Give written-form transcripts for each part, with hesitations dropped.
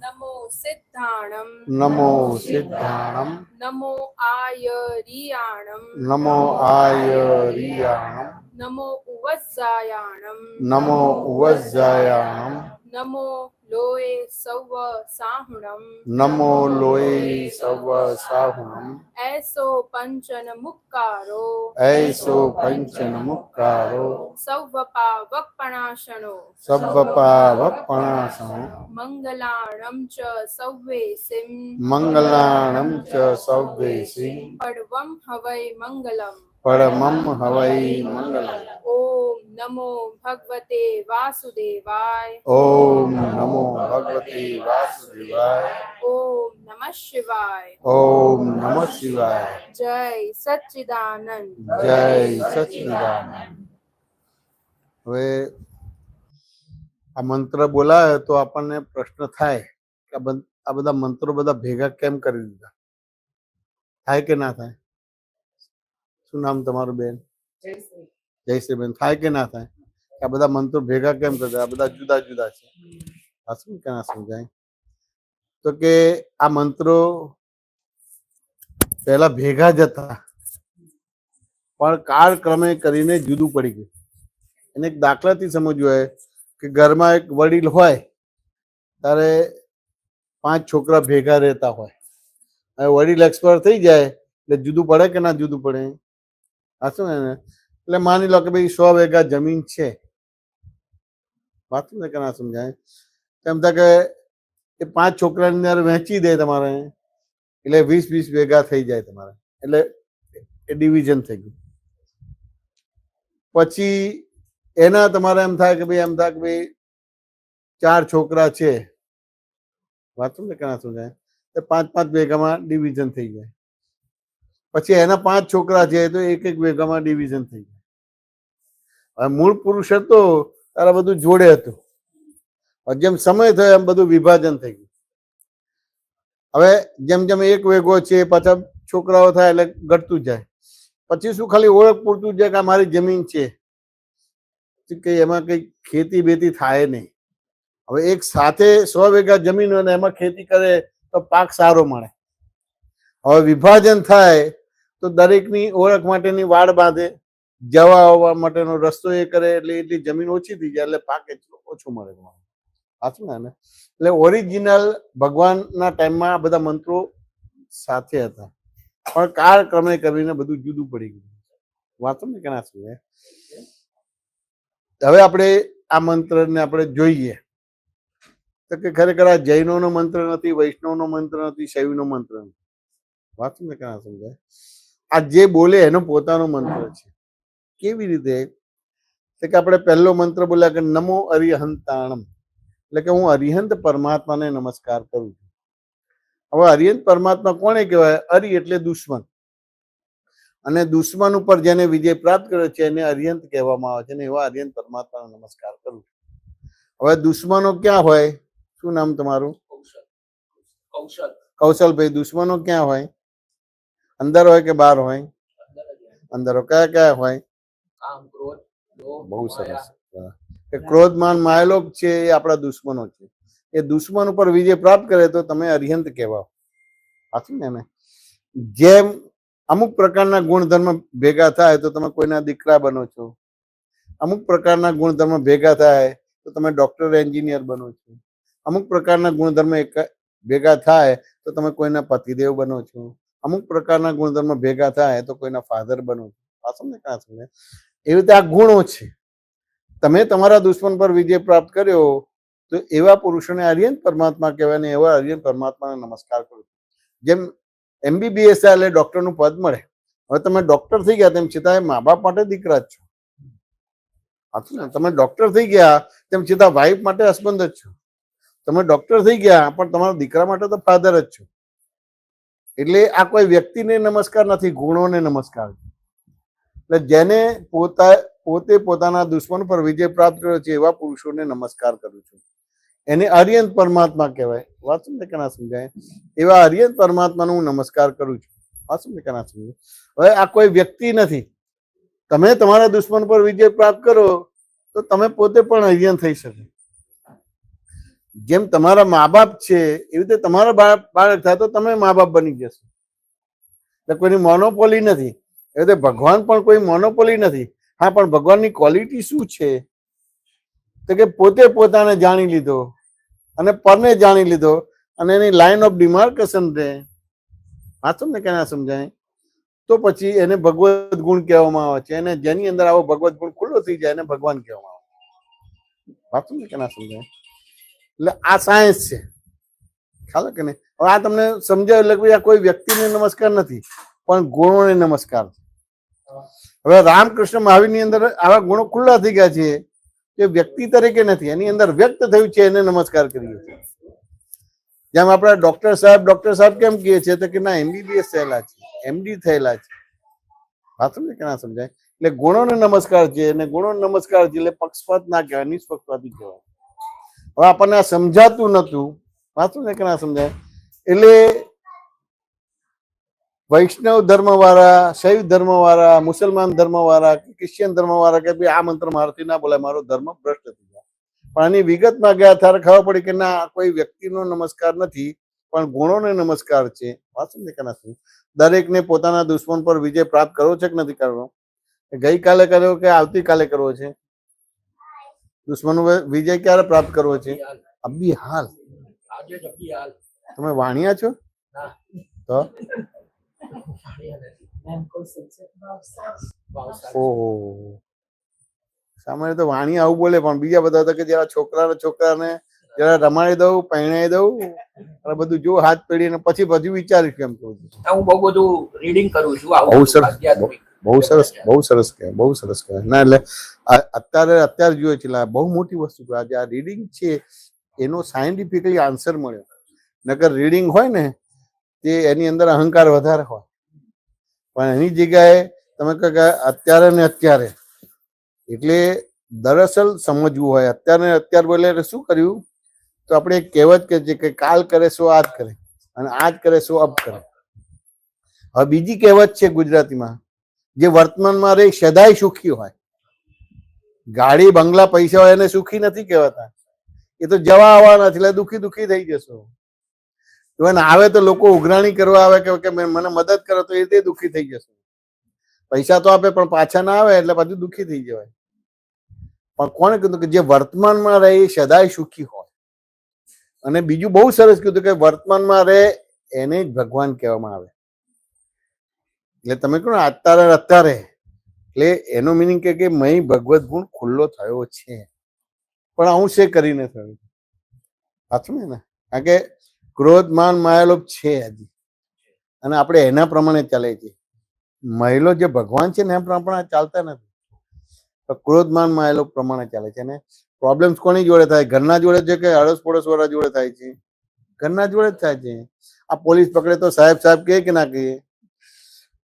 नमो सिद्धाणम नमो सिद्धाणम नमो आयरियाणम नमो आयरियाणम नमो उवज्जायाणम नमो उवज्जायाणम नमो लोए सव साहुणम नमो लोये सव साहुणम ऐसो पंचन मुक्कारो ऐसो पंचन मुक्कारो सव्वपावपणाशनो सब्बपावपणासनो मंगलाणं च सव्वेसिं मंगलाणं च सव्वेसि पडवं हवै मंगलम् परमं हवै मंगलम् ओम नमो भगवते वासुदेवाय ओम नमो भगवते वासुदेवाय ओम नमः शिवाय ओम नमः शिवाय जय सच्चिदानंद जय सच्चिदानंद। હવે આ મંત્ર બોલાય તો આપણને પ્રશ્ન થાય કે આ બધા મંત્રો બધા ભેગા કેમ કરી દીધા? થાય કે ના થાય? શું નામ તમારું બેન? જયશ્રી બેન. થાય કે ના થાય? આ બધા મંત્રો ભેગા કેમ કરી દીધા? આ બધા જુદા જુદા છે. આ શું કે ના સમજાય? તો કે આ મંત્રો પહેલા ભેગા જ હતા, પણ કાળક્રમે કરીને જુદું પડી ગયું. એને એક દાખલાથી સમજવું હોય કે ઘરમાં એક વડીલ હોય ત્યારે 5 છોકરા ભેગા રહેતા હોય. હવે વડીલ એક્સપાયર થઈ જાય એટલે જુદું પડે કે ના જુદું પડે? આ શું ને, એટલે માની લો કે ભાઈ 100 વીઘા જમીન છે. વાત ને કે ના સમજાય? એમ થાય કે એ 5 છોકરાની અંદર વહેંચી દે તમારે, એટલે 20 વીઘા થઈ જાય તમારે, એટલે એ ડિવિઝન થઈ ગયું. પછી એના તમારે એમ થાય કે ભાઈ 4 છોકરા છે. વાંચો ને કે ના સમજાય? એ 5 વીઘામાં ડિવિઝન થઈ જાય. પછી એના 5 છોકરા છે તો 1 વીઘામાં ડિવિઝન થઈ જાય. હવે મૂળ પુરુષ હતો ત્યારે બધું જોડે હતું, જેમ સમય થયો એમ બધું વિભાજન થઈ ગયું. હવે જેમ જેમ 1 વીઘો છે પાછા છોકરાઓ થાય એટલે ઘટતું જાય. પછી શું ખાલી ઓળખ પૂરતું જાય કે આ મારી જમીન છે, કે એમાં કઈ ખેતી બેતી થાય નહીં. હવે એક સાથે 100 વીઘા જમીન હોય ને એમાં ખેતી કરે તો પાક સારો મળે. હવે વિભાજન થાય તો દરેકની ઓળખ માટેની વાડ બાંધે, જવા આવવા માટેનો રસ્તો એ કરે, એટલે એટલી જમીન ઓછી થઈ જાય એટલે પાક ઓછું મળે. સાચું ને? એટલે ઓરિજિનલ ભગવાનના ટાઈમમાં આ બધા મંત્રો સાથે હતા, પણ કાળક્રમે કરીને બધું જુદું પડી ગયું. વાંચો ને કે ના શું? હવે આપણે આ મંત્રને આપણે જોઈએ તો કે ખરેખર આ જૈનોનો મંત્ર નથી, વૈષ્ણવનો મંત્ર નથી, શૈવનો મંત્ર નથી. વાંચો ને કે ના સમજાય? આ જે બોલે એનો પોતાનો મંત્ર છે. કેવી રીતે? કે આપણે પહેલો મંત્ર બોલ્યા કે નમો અરિહંતાણમ, એટલે કે હું અરિહંત પરમાત્માને નમસ્કાર કરું છું. હવે અરિહંત પરમાત્મા કોને કહેવાય? અરિ એટલે દુશ્મન, અને દુશ્મન ઉપર જેને વિજય પ્રાપ્ત કર્યો છે એને અરિહંત કહેવામાં આવે છે. અને એવા અરિહંત પરમાત્માને નમસ્કાર કરું છું. હવે દુશ્મનો ક્યાં હોય? શું નામ તમારું? કૌશલભાઈ. દુશ્મનો ક્યાં હોય? અંદર હોય કે બહાર હોય? અંદર. કયા કયા હોય? બહુ સરસ. ક્રોધ માન માયલોક છે એ આપણા દુશ્મનો છે. એ દુશ્મન ઉપર વિજય પ્રાપ્ત કરે તો તમે અરિહંત કહેવાઓ. સાચું ને? જેમ અમુક પ્રકારના ગુણધર્મ ભેગા થાય તો તમે કોઈના દીકરા બનો છો, અમુક પ્રકારના ગુણધર્મ ભેગા થાય તો તમે ડોક્ટર એન્જિનિયર બનો છો, અમુક પ્રકારના ગુણધર્મ ભેગા થાય તો તમે કોઈના પતિદેવ બનો છો, અમુક પ્રકારના ગુણધર્મ ભેગા થાય તો કોઈના ફાધર બનો છો. સાચું ને? કાં સમજે? એવી રીતે આ ગુણો છે. તમે તમારા દુશ્મન પર વિજય પ્રાપ્ત કર્યો તો એવા પુરુષોને આર્યન પરમાત્મા કહેવાય ને એવા આર્યન પરમાત્માને નમસ્કાર કરો. જેમ MBBS એટલે ડોક્ટરનું પદ મળે. હવે તમે ડોક્ટર થઈ ગયા તેમ છતાં મા બાપ માટે દીકરા જ છો. સાચું ને? તમે ડોક્ટર થઈ ગયા તેમ છતાં વાઈફ માટે હસબન્ડ જ છો. તમે ડોક્ટર થઈ ગયા પણ તમારા દીકરા માટે તો ફાધર જ છો. એટલે આ કોઈ વ્યક્તિને નમસ્કાર નથી, ગુણોને નમસ્કાર છે. એટલે જેને પોતે પોતાના દુશ્મન પર વિજય પ્રાપ્ત કર્યો છે એવા પુરુષોને નમસ્કાર કરું છું. એને આર્યન પરમાત્મા કહેવાય. વાંચો ને કે ના સમજાય? એવા આર્યન પરમાત્માનો હું નમસ્કાર કરું છું. વાંચો ને કે ના સમજાય? હવે આ કોઈ વ્યક્તિ નથી. તમે તમારા દુશ્મન પર વિજય પ્રાપ્ત કરો તો તમે પોતે પણ આર્યન થઈ શકે. જેમ તમારા મા બાપ છે એવી રીતે તમારા બાળક થાય તો તમે મા બાપ બની જશો. એટલે કોઈની મોનોપોલી નથી. એ રીતે ભગવાન પણ કોઈ મોનોપોલી નથી. હા, પણ ભગવાનની ક્વોલિટી શું છે? તો કે પોતે પોતાને જાણી લીધો અને પરને જાણી લીધો અને એની લાઈન ઓફ ડિમાર્કેશન રહે. વાંચો ને કે ના સમજાય તો પછી એને ભગવત ગુણ કહેવામાં આવે છે. એને જેની અંદર આવો ભગવત ગુણ ખુલ્લો થઈ જાય એને ભગવાન કહેવામાં આવે. વાંચો ને કે ના સમજાય. એટલે આ સાયન્સ છે, ખ્યાલ કે નહીં? હવે આ તમને સમજાયું એટલે આ કોઈ વ્યક્તિને નમસ્કાર નથી પણ ગુણોને નમસ્કાર છે. હવે રામકૃષ્ણ મહાવીરની અંદર આવા ગુણો ખુલ્લા થઈ ગયા છે કે વ્યક્તિ તરીકે નથી, એની અંદર વ્યક્ત થયું છે, એને નમસ્કાર કરીએ છીએ. જેમ આપણે ડોક્ટર સાહેબ કેમ કહીએ છીએ તો કે ના MBBS થયેલા છે, MD થયેલા છે. વાત સમજે કે ના સમજાય? એટલે ગુણોને નમસ્કાર છે અને ગુણોને નમસ્કાર છે એટલે પક્ષપાત ના કહેવાય, નિષ્પક્ષપાતી કહેવાય. હવે આપણને આ સમજાતું નતું, વાત સમજે કે ના સમજાય? એટલે વૈષ્ણવ ધર્મ વાળા, શૈવ ધર્મ વાળા, મુસલમાન ધર્મ વાળા, ક્રિશ્ચિયન ધર્મ વાળા કે ભાઈ આ મંત્ર મારથી ના બોલાય, મારો ધર્મ ભ્રષ્ટ થઈ જાય. પણ આની વિગતમાં ગયા ત્યારે ખબર પડી કે ના, કોઈ વ્યક્તિનો નમસ્કાર નથી પણ ગુણોને નમસ્કાર છે. વાત સમજે કે ના સમજે? દરેકને પોતાના દુશ્મન પર વિજય પ્રાપ્ત કરવો છે કે નથી કરવો? ગઈકાલે કર્યો કે આવતીકાલે કરવો છે? દુશ્મન વિજય ક્યારે પ્રાપ્ત કરવો છે? અભી હાલ. તમે વાણિયા છો? તો ઓહો, સામાન્ય તો વાણી આવું બોલે પણ બીજા બધા તો કે જરા છોકરાને જરા રમાડી દઉં, પહેણાઈ દઉં અને બધું જો હાથ પેઢીને પછી વિચારીશ કેમ કહું છું. હું બહુ બધું રીડિંગ કરું છું. બહુ સરસ કહેવાય. ના એટલે અત્યારે જોઈએ છે બહુ મોટી વસ્તુ. આજે આ રીડિંગ છે એનો સાયન્ટિફિકલી આન્સર મળ્યો. નકર રીડિંગ હોય ને તે એની અંદર અહંકાર વધારે હોય, પણ એની જગ્યાએ તમે કહો કે અત્યારે ને અત્યારે, એટલે દરઅસલ સમજવું હોય. અત્યારે બોલે શું કર્યું તો આપણે એક કહેવત કે છે કે કાલ કરે સો આજ કરે અને આજ કરે સો અબ કરે. હવે બીજી કહેવત છે ગુજરાતીમાં, જે વર્તમાનમાં રહે સદાય સુખી હોય. ગાડી બંગલા પૈસા હોય એને સુખી નથી કહેવાતા, એ તો જવા આવવાના એટલે દુખી થઈ જશો. એને આવે તો લોકો ઉઘરાણી કરવા આવે કે મને મદદ કરો તો એ રીતે દુઃખી થઈ જશે. પૈસા તો આપે પણ પાછા ના આવે એટલે પાછું દુઃખી થઈ જવાય. પણ કોણે કીધું કે જે વર્તમાનમાં રહે એ સદાય સુખી હોય? અને બીજું બહુ સરસ કીધું કે વર્તમાનમાં રહે એને જ ભગવાન કહેવામાં આવે. એટલે તમે કહો અત્યારે એટલે એનો મિનિંગ કે મય ભગવત ગુણ ખુલ્લો થયો છે, પણ હું છે કરીને થયું. સાચું ને? કારણ કે ક્રોધ માન માયાલોભ છે હજી, અને આપણે એના પ્રમાણે ચાલે છે. મહિલો જે ભગવાન છે ને એમ પ્રમાણે ચાલતા નથી, ક્રોધ માન માયાલોભ પ્રમાણે ચાલે છે. ને પ્રોબ્લેમ્સ કોની જોડે થાય? ઘરના જોડે છે કે અડોસ પડોસ વાળા જોડે થાય છે? ઘરના જોડે જ થાય છે. આ પોલીસ પકડે તો સાહેબ કહે કે ના કહીએ,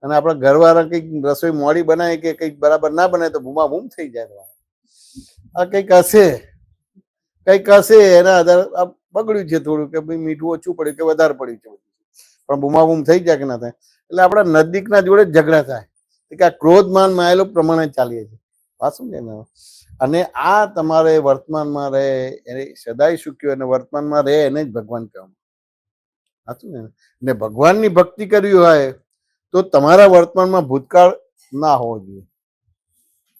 અને આપણા ઘરવાળા કંઈક રસોઈ મોડી બનાવે કે કંઈક બરાબર ના બને તો બૂમા બૂમ થઈ જાય. આ કંઈક હશે એના આધારે બગડ્યું છે થોડું, કે ભાઈ મીઠું ઓછું પડ્યું કે વધારે પડ્યું છે, પણ બૂમા બૂમ થઈ જાય કે ના થાય. એટલે આપણા નજીકના જોડે જ ઝઘડા થાય કે આ ક્રોધ માન માયેલો પ્રમાણે ચાલીએ છીએ. વાત સમજે ને? અને આ તમારે વર્તમાનમાં રહે એને સદાય સુખ્યું, અને વર્તમાનમાં રહે એને જ ભગવાન કહેવાનું. સાચું ને? ભગવાનની ભક્તિ કરવી હોય તો તમારા વર્તમાનમાં ભૂતકાળ ના હોવો જોઈએ.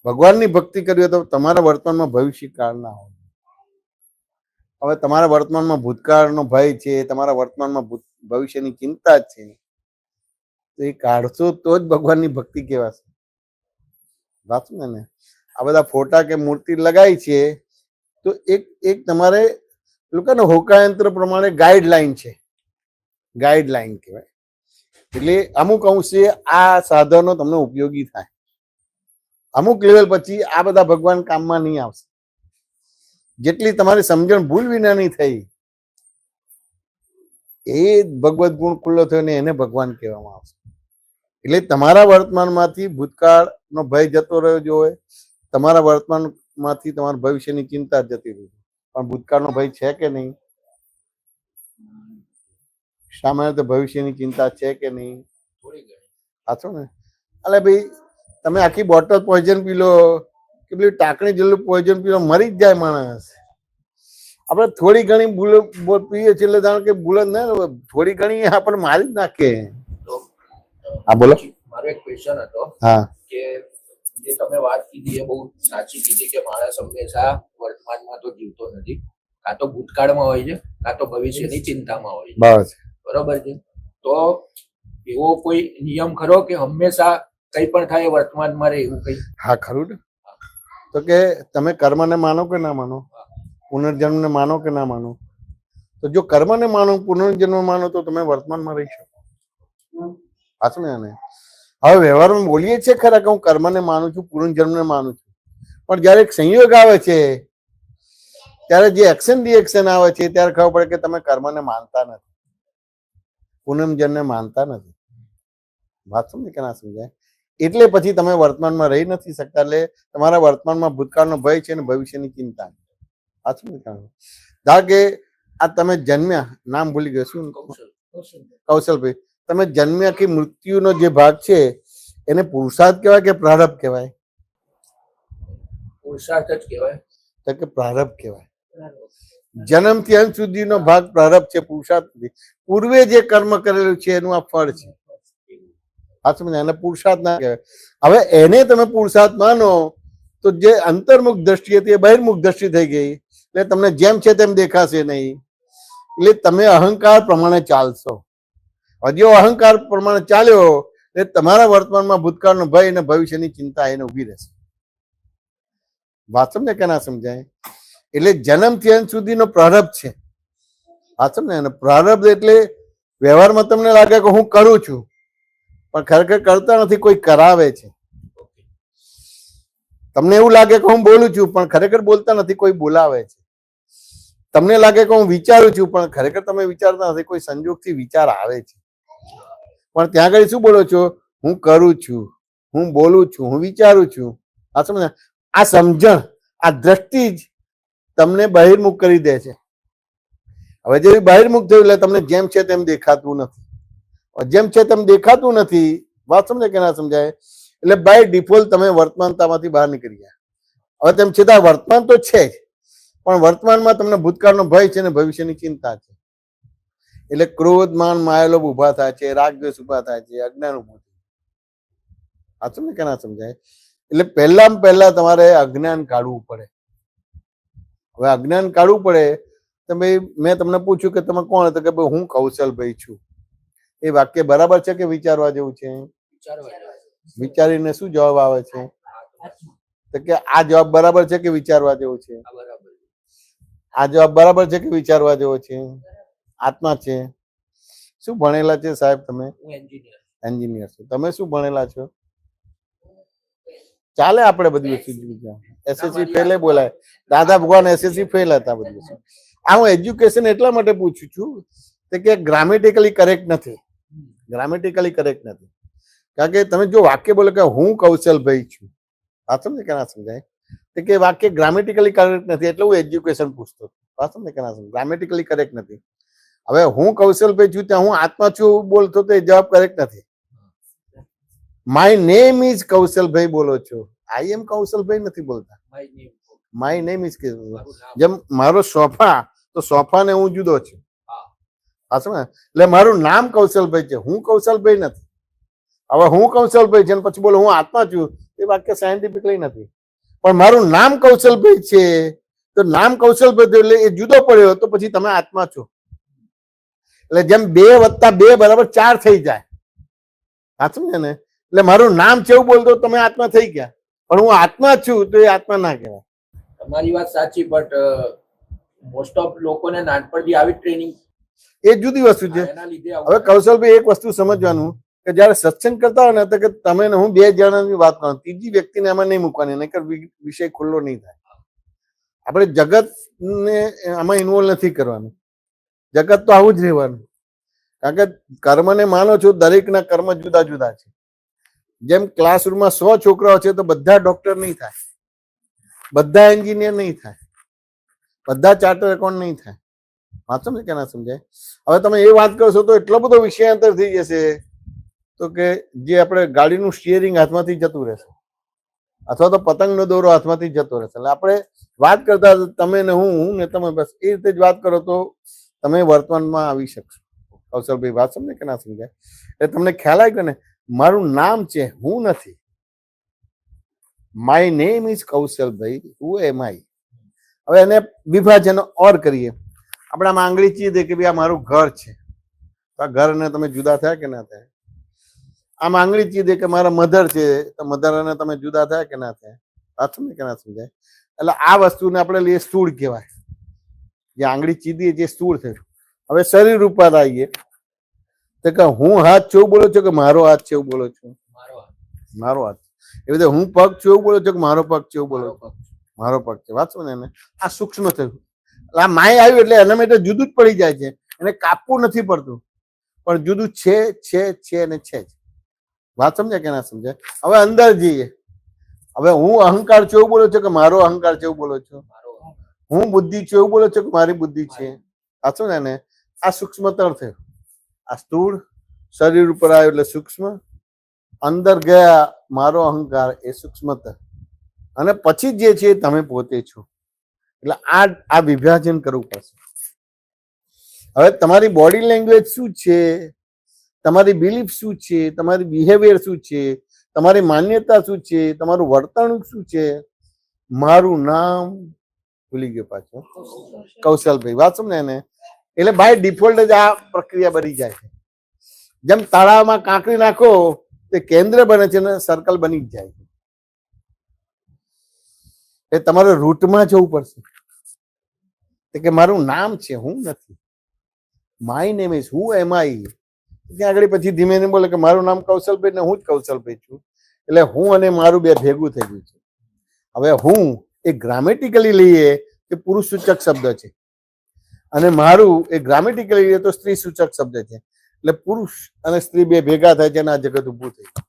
ભગવાનની ભક્તિ કરવી હોય તો તમારા વર્તમાનમાં ભવિષ્યકાળ ના હોવો જોઈએ. હવે તમારા વર્તમાનમાં ભૂતકાળનો ભય છે, તમારા વર્તમાનમાં ભવિષ્યની ચિંતા છે, તો એ કાઢશો તો જ ભગવાનની ભક્તિ કહેવાશે. સાચું ને? આ બધા ફોટા કે મૂર્તિ લગાવી છે તો એક તમારે લોકોને હોકાયંત્ર પ્રમાણે ગાઈડલાઈન છે, ગાઈડલાઈન કહેવાય. એટલે અમુક અંશે આ સાધનો તમને ઉપયોગી થાય. અમુક લેવલ પછી આ બધા ભગવાન કામમાં નહીં આવશે. જેટલી તમારી સમજણ ભૂલ વિનાની થઈ એ ભગવત ગુણ ખુલ્લો થયો ને એને ભગવાન કહેવામાં આવશે. એટલે તમારા વર્તમાનમાંથી ભૂતકાળનો ભય જતો રહ્યો જોઈએ, તમારા વર્તમાનમાંથી તમારા ભવિષ્યની ચિંતા જતી રહી. પણ ભૂતકાળનો ભય છે કે નહીં? સામાન્ય તો ભવિષ્યની ચિંતા છે કે નહીં? સાચો ને? એટલે ભાઈ તમે આખી બોટલ પોઈઝન પી લો કે પેલી ટાંકણી જેટલું પોઈઝન પી લો, મરી જ જાય માણસ. આપણે થોડી ઘણી ભૂલ પીએ છીએ એટલે જાણ કે ભૂલ જ ના થોડી ઘણી આપણે મારી જ નાખે. તો હા બોલો. મારો એક ક્વેશ્ચન હતો હા કે જે તમે વાત કીધી એ બહુ સાચી કીધી કે માણસ હંમેશા વર્તમાનમાં તો જીવતો નથી, કાં તો ભૂતકાળમાં હોય છે કાં તો ભવિષ્યની ચિંતામાં હોય છે. બસ બરોબર છે. તો એવો કોઈ નિયમ ખરો કે હંમેશા કઈ પણ થાય વર્તમાનમાં રહે એવું કઈ? હા ખરું ને. તો કે તમે કર્મને માનો કે ના માનો, પુનર્જન્મને માનો કે ના માનો, તો જો કર્મને માનો પુનર્જન્મ માનો તો તમે વર્તમાનમાં રહી શકો. સાચું ને? આને હવે વ્યવહારમાં બોલીએ છીએ ખરા કે હું કર્મને માનું છું, પુનર્જન્મને માનું છું, પણ જયારે એક સંયોગ આવે છે ત્યારે જે એક્શન રિએક્શન આવે છે ત્યારે ખબર પડે કે તમે કર્મને માનતા નથી, પુનર્જન્મને માનતા નથી. વાત સમજે કે ના સમજાય? એટલે પછી તમે વર્તમાનમાં રહી નથી શકતા. એટલે તમારા વર્તમાનમાં ભૂતકાળનો ભય છે અને ભવિષ્યની ચિંતા. સાચું ને? ધારો કે આ તમે જન્મ્યા, નામ ભૂલી ગયો, શું? કૌશલભાઈ. તમે જન્મ્યા કે મૃત્યુનો જે ભાગ છે એને પુરુષાર્થ કહેવાય કે પ્રારબ્ધ કહેવાય? પુરુષાર્થ જ કહેવાય. તો કે પ્રારબ્ધ કહેવાય. જન્મથી અંત સુધીનો ભાગ પ્રારબ્ધ છે, પુરુષાર્થ નથી. પૂર્વે જે કર્મ કરેલું છે એનું આ ફળ છે. એને પુરુષાર્થ ના કહેવાય. હવે એને તમે પુરુષાર્થ માનો તો જે અંતર્મુખ દ્રષ્ટિ હતી એ બહિર્મુખ દ્રષ્ટિ થઈ ગઈ. એટલે તમને જેમ છે તેમ દેખાશે નહીં. એટલે તમે અહંકાર પ્રમાણે ચાલશો. હજુ અહંકાર પ્રમાણે ચાલ્યો એટલે તમારા વર્તમાનમાં ભૂતકાળનો ભય અને ભવિષ્યની ચિંતા એને ઉભી રહેશે. વાત સમજે કે ના સમજાય? એટલે જન્મથી અંત સુધીનો પ્રારબ્ધ છે. વાત સમજે ને? પ્રારબ્ધ એટલે વ્યવહારમાં તમને લાગે કે હું કરું છું પણ ખરેખર કરતા નથી, કોઈ કરાવે છે. તમને એવું લાગે કે હું બોલું છું પણ ખરેખર બોલતા નથી, કોઈ બોલાવે છે. તમને લાગે કે હું વિચારું છું પણ ખરેખર તમે વિચારતા નથી, કોઈ સંજોગથી વિચાર આવે છે. પણ ત્યાં આગળ શું બોલો છો? હું કરું છું, હું બોલું છું, હું વિચારું છું. આ સમજ, આ સમજણ, આ દ્રષ્ટિ જ તમને બહિર્મુખ કરી દે છે. હવે જે બહિર્મુખ થયું એટલે તમને જેમ છે તેમ દેખાતું નથી. જેમ છે તેમ દેખાતું નથી. વાત સમજે કે ના સમજાય? એટલે બાય ડિફોલ્ટ તમે વર્તમાનતામાંથી બહાર નીકળી ગયા. હવે તેમ છતાં વર્તમાન તો છે જ, પણ વર્તમાનમાં તમને ભૂતકાળનો ભય છે ને ભવિષ્યની ચિંતા છે. એટલે ક્રોધ, માન, માયાલોભ ઉભા થાય છે, રાગ દ્વેષ ઉભા થાય છે, અજ્ઞાન ઉભું થાય. સાચું ને કે ના સમજાય? એટલે પહેલા તમારે અજ્ઞાન કાઢવું પડે. હવે અજ્ઞાન કાઢવું પડે તો ભાઈ મેં તમને પૂછ્યું કે તમે કોણ? તો કે ભાઈ હું કૌશલભાઈ છું. એ વાક્ય બરાબર છે કે વિચારવા જેવું છે? વિચારીને શું જવાબ આવે છે? તો કે આ જવાબ બરાબર છે કે વિચારવા જેવો છે? આ જવાબ બરાબર છે કે વિચારવા જેવો છે? આત્મા છે. શું ભણેલા છે સાહેબ તમે? એન્જિનિયર છો. તમે શું ભણેલા છો? ચાલે આપણે બધી વસ્તુ. એસએસસી ફેલ બોલાય. દાદા ભગવાન એસએસસી ફેલ હતા બધી વસ્તુ. આ હું એજ્યુકેશન એટલા માટે પૂછું છું કે ગ્રામેટિકલી કરેક્ટ નથી. ગ્રામેટિકલી કરેક્ટ નથી. કારણ કે તમે જો વાક્ય બોલો કે હું કૌશલભાઈ છું, વાત સમજે કે ના સમજાય? તો કે વાક્ય ગ્રામેટિકલી કરેક્ટ નથી એટલે હું એજ્યુકેશન પૂછતો. વાત સમજે કે ના સમજાય? ગ્રામેટિકલી કરેક્ટ નથી. હવે હું કૌશલભાઈ છું ત્યાં હું આત્મા છું બોલતો તો એ જવાબ કરેક્ટ નથી. માય નેમ ઇઝ કૌશલભાઈ બોલો છો, આઈ એમ કૌશલભાઈ નથી બોલતા. માય નેમ ઇઝ, જેમ મારો સોફા, તો સોફા ને હું જુદો છું. એટલે મારું નામ કૌશલભાઈ છે, હું કૌશલભાઈ નથી. હવે હું કૌશલભાઈ છે પછી બોલો હું આત્મા છું, એ વાક્ય સાયન્ટિફિકલી નથી. પણ મારું નામ કૌશલભાઈ છે તો નામ કૌશલભાઈ એટલે એ જુદો પડ્યો તો પછી તમે આત્મા છો. એટલે જેમ 2 + 2 = 4 થઈ જાય. સાચું છે ને? એટલે મારું નામ છે એવું બોલતો તમે આત્મા થઈ ગયા, પણ હું આત્મા છું તો એ આત્મા ના કહેવાય. તમારી વાત સાચી, બટ મોસ્ટ ઓફ લોકોને નાનપણથી આવી ટ્રેનિંગ, એ જુદી વસ્તુ છે. હવે કૌશલભાઈ એક વસ્તુ સમજવાનું કે જયારે સત્સંગ કરતા હોય ને તો કે તમે ને હું 2 જણાની વાત કરો, ત્રીજી વ્યક્તિને એમાં નહીં મૂકવાની, નહીંતર વિષય ખુલ્લો નહીં થાય. આપણે જગતને આમાં ઇન્વોલ્વ નથી કરવાનું. જગત તો આવું જ રહેવાનું. કારણ કે કર્મને માનો છો, દરેકના કર્મ જુદા જુદા છે. જેમ ક્લાસરૂમમાં 100 છોકરાઓ છે તો બધા ડોક્ટર નહીં થાય, બધા એન્જિનિયર નહીં થાય, બધા ચાર્ટર એકાઉન્ટ નહીં થાય. વાત સમજે કે ના સમજાય? હવે તમે એ વાત કરશો તો એટલો બધો વિષયાંતર થઈ જશે તો કે જે આપણે ગાડીનું સ્ટીયરિંગ હાથમાંથી જતું રહેશે. અથવા તો પતંગનો દોરો હાથમાંથી જતો રહેશે. એટલે આપણે વાત કરતા તમે ને હું ને તમે, બસ એ રીતે જ વાત કરો તો તમે વર્તમાનમાં આવી શકશો. કૌશલભાઈ વાત સમજે કે ના સમજાય? એટલે તમને ખ્યાલ આવી ગયો ને, મારું નામ છે, હું નથી. માય નેમ ઇઝ કૌશલભાઈ, હુ એમ આઈ. હવે એને વિભાજન ઓર કરીએ. આપણે આમાં આંગળી ચીધે કે ભાઈ આ મારું ઘર છે, તો આ ઘરને તમે જુદા થયા કે ના થયા? આમ આંગળી ચીધે કે મારા મધર છે, તો મધર અને તમે જુદા થયા કે ના થયા? વાત સમજે કે ના સમજાય? એટલે આ વસ્તુને આપણે લઈએ સ્થૂળ કહેવાય. જે આંગળી ચીધી જે સ્થૂળ થયું. હવે શરીર ઉપર આવીએ તો કે હું હાથ છું એવું બોલો છો કે મારો હાથ છે એવું બોલો છો? મારો હાથ. એવી રીતે હું પગ છું એવું બોલો છો કે મારો પગ છે એવું બોલો છો? મારો પગ છે. વાત સમજે ને? આ સૂક્ષ્મ થયું. આ માય આવ્યું એટલે એના માટે જુદું જ પડી જાય છે. એને કાપવું નથી પડતું, પણ જુદું છે અને છે જ. વાત સમજે કે ના સમજાય? હવે અંદર જઈએ. હવે હું અહંકાર છું એવું બોલો છો કે મારો અહંકાર છે એવું બોલો છો? હું બુદ્ધિ છું એવું બોલો છો કે મારી બુદ્ધિ છે? આ શું ને, આ સૂક્ષ્મતર થયું. આ સ્થૂળ શરીર ઉપર આવ્યો એટલે સૂક્ષ્મ, અંદર ગયા મારો અહંકાર એ સૂક્ષ્મતર, અને પછી જે છે તમે પોતે છો. એટલે આ વિભાજન કરવું પડશે. હવે તમારી બોડી લેંગ્વેજ શું છે, તમારી બિલીફ શું છે, તમારી બિહેવિયર શું છે, તમારી માન્યતા શું છે, તમારું વર્તણૂક શું છે. મારું નામ ભૂલી ગયો પાછો, કૌશલભાઈ. વાત સમજે ને? એટલે બાય ડિફોલ્ટ જ આ પ્રક્રિયા બની જાય છે. જેમ તળાવમાં કાંકરી નાખો તે કેન્દ્ર બને છે ને સર્કલ બની જ જાય છે. એ તમારે રૂટમાં જવું પડશે કે મારું નામ છે, હું નથી. માય નેમ ઇઝ, હુ એમ આઈ. ત્યાં આગળ પછી ધીમે ધીમે બોલે કે મારું નામ કૌશલભાઈ ને હું જ કૌશલભાઈ છું. એટલે હું અને મારું બે ભેગું થઈ ગયું છે. હવે હું એ ગ્રામેટિકલી લઈએ કે પુરુષ સૂચક શબ્દ છે, અને મારું એ ગ્રામેટિકલી લઈએ તો સ્ત્રી સૂચક શબ્દ છે. એટલે પુરુષ અને સ્ત્રી બે ભેગા થાય છે અને આ જગત ઊભું થઈ ગયું.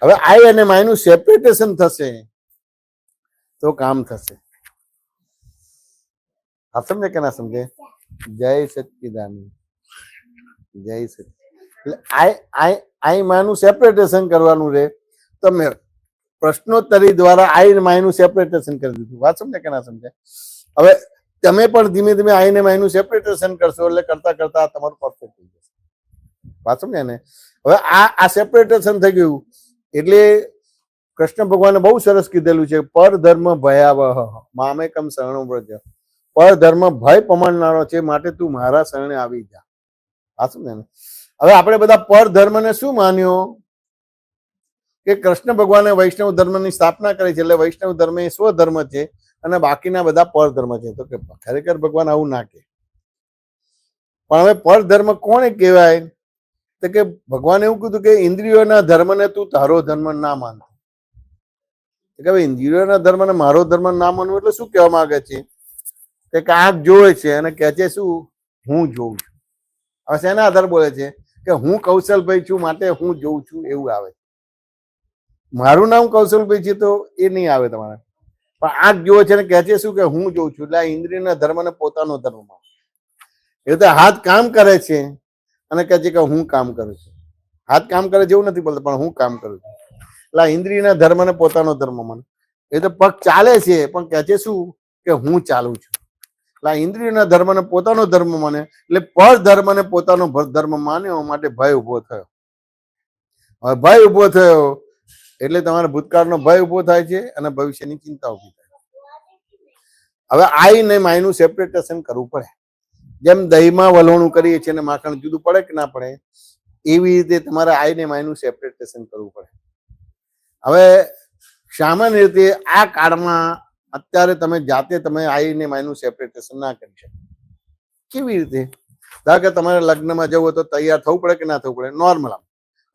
હવે આઈ અને માયનું સેપરેટેશન થશે તો કામ થશે. આપ સમજે કે ના સમજે? જય સચ્ચિદાનંદ, જય સચ્ચિ. એટલે આઈ માનું સેપરેટેશન કરવાનું રે. તમે પ્રશ્નોત્તરી દ્વારા આઈ માયનું સેપરેટેશન કરી દીધું. વાત સમજે કે ના સમજે? હવે તમે પણ ધીમે ધીમે આઈ ને માયનું સેપરેટેશન કરશો એટલે કરતા કરતા તમારું પરફેક્ટ થઈ જશે. વાત સમજે ને? હવે આ સેપરેટેશન થઈ ગયું એટલે કૃષ્ણ ભગવાને બહુ સરસ કીધેલું છે, પર ધર્મ ભયાવહ મામેકમ શરણો વ્રજ. પર ધર્મ ભય પમાડનારો છે, માટે તું મારા શરણે આવી જા. વાત સમજે ને? હવે આપણે બધા પર ધર્મને શું માન્યો કે કૃષ્ણ ભગવાને વૈષ્ણવ ધર્મની સ્થાપના કરી છે, એટલે વૈષ્ણવ ધર્મ એ સ્વધર્મ છે અને બાકીના બધા પર ધર્મ છે. તો કે ખરેખર ભગવાન આવું ના કે. પણ હવે પર ધર્મ કોને કહેવાય? તો કે ભગવાન એવું કીધું કે ઇન્દ્રિયોના ધર્મને તું તારો ધર્મ ના માનતો. કે ભાઈ ઇન્દ્રિયોના ધર્મને મારો ધર્મ ના માનવું એટલે શું કહેવા માંગે છે? કે આંખ જોવે છે અને કહે છે શું? હું જોઉં છું. હવે શેના આધાર બોલે છે? કે હું કૌશલભાઈ છું માટે હું જોઉં છું એવું આવે. મારું નામ કૌશલભાઈ છે તો એ નહીં આવે તમારે. પણ આંખ જોવે છે ને કહે છે શું? કે હું જોઉં છું. એટલે આ ઇન્દ્રિયના ધર્મને પોતાનો ધર્મ માને. એ રીતે હાથ કામ કરે છે અને કહે છે કે હું કામ કરું છું. હાથ કામ કરે જેવું નથી બોલતો, પણ હું કામ કરું છું. એટલે આ ઇન્દ્રિયના ધર્મને પોતાનો ધર્મ માને. એ તો પગ ચાલે છે પણ કહે છે શું? કે હું ચાલું છું. એટલે આ ઇન્દ્રિયના ધર્મને પોતાનો ધર્મ માને. એટલે પર ધર્મને પોતાનો ધર્મ માન્યો માટે ભય ઉભો થયો. હવે ભય ઉભો થયો એટલે તમારા ભૂતકાળનો ભય ઉભો થાય છે અને ભવિષ્યની ચિંતા ઉભી થાય. હવે આઈ ને માયનું સેપરેટેશન કરવું પડે. જેમ દહીંમાં વલોણું કરીએ છીએ અને માખણ જુદું પડે કે ના પડે, એવી રીતે તમારે આઈ ને માયનું સેપરેટેશન કરવું પડે. હવે સામાન્ય રીતે આ કાળમાં અત્યારે તમે જાતે તમે આઈ ને માયનું સેપરેટેશન ના કરી શકો. કેવી રીતે? ધારો કે તમારે લગ્નમાં જવું હોય તો તૈયાર થવું પડે કે ના થવું પડે? નોર્મલ.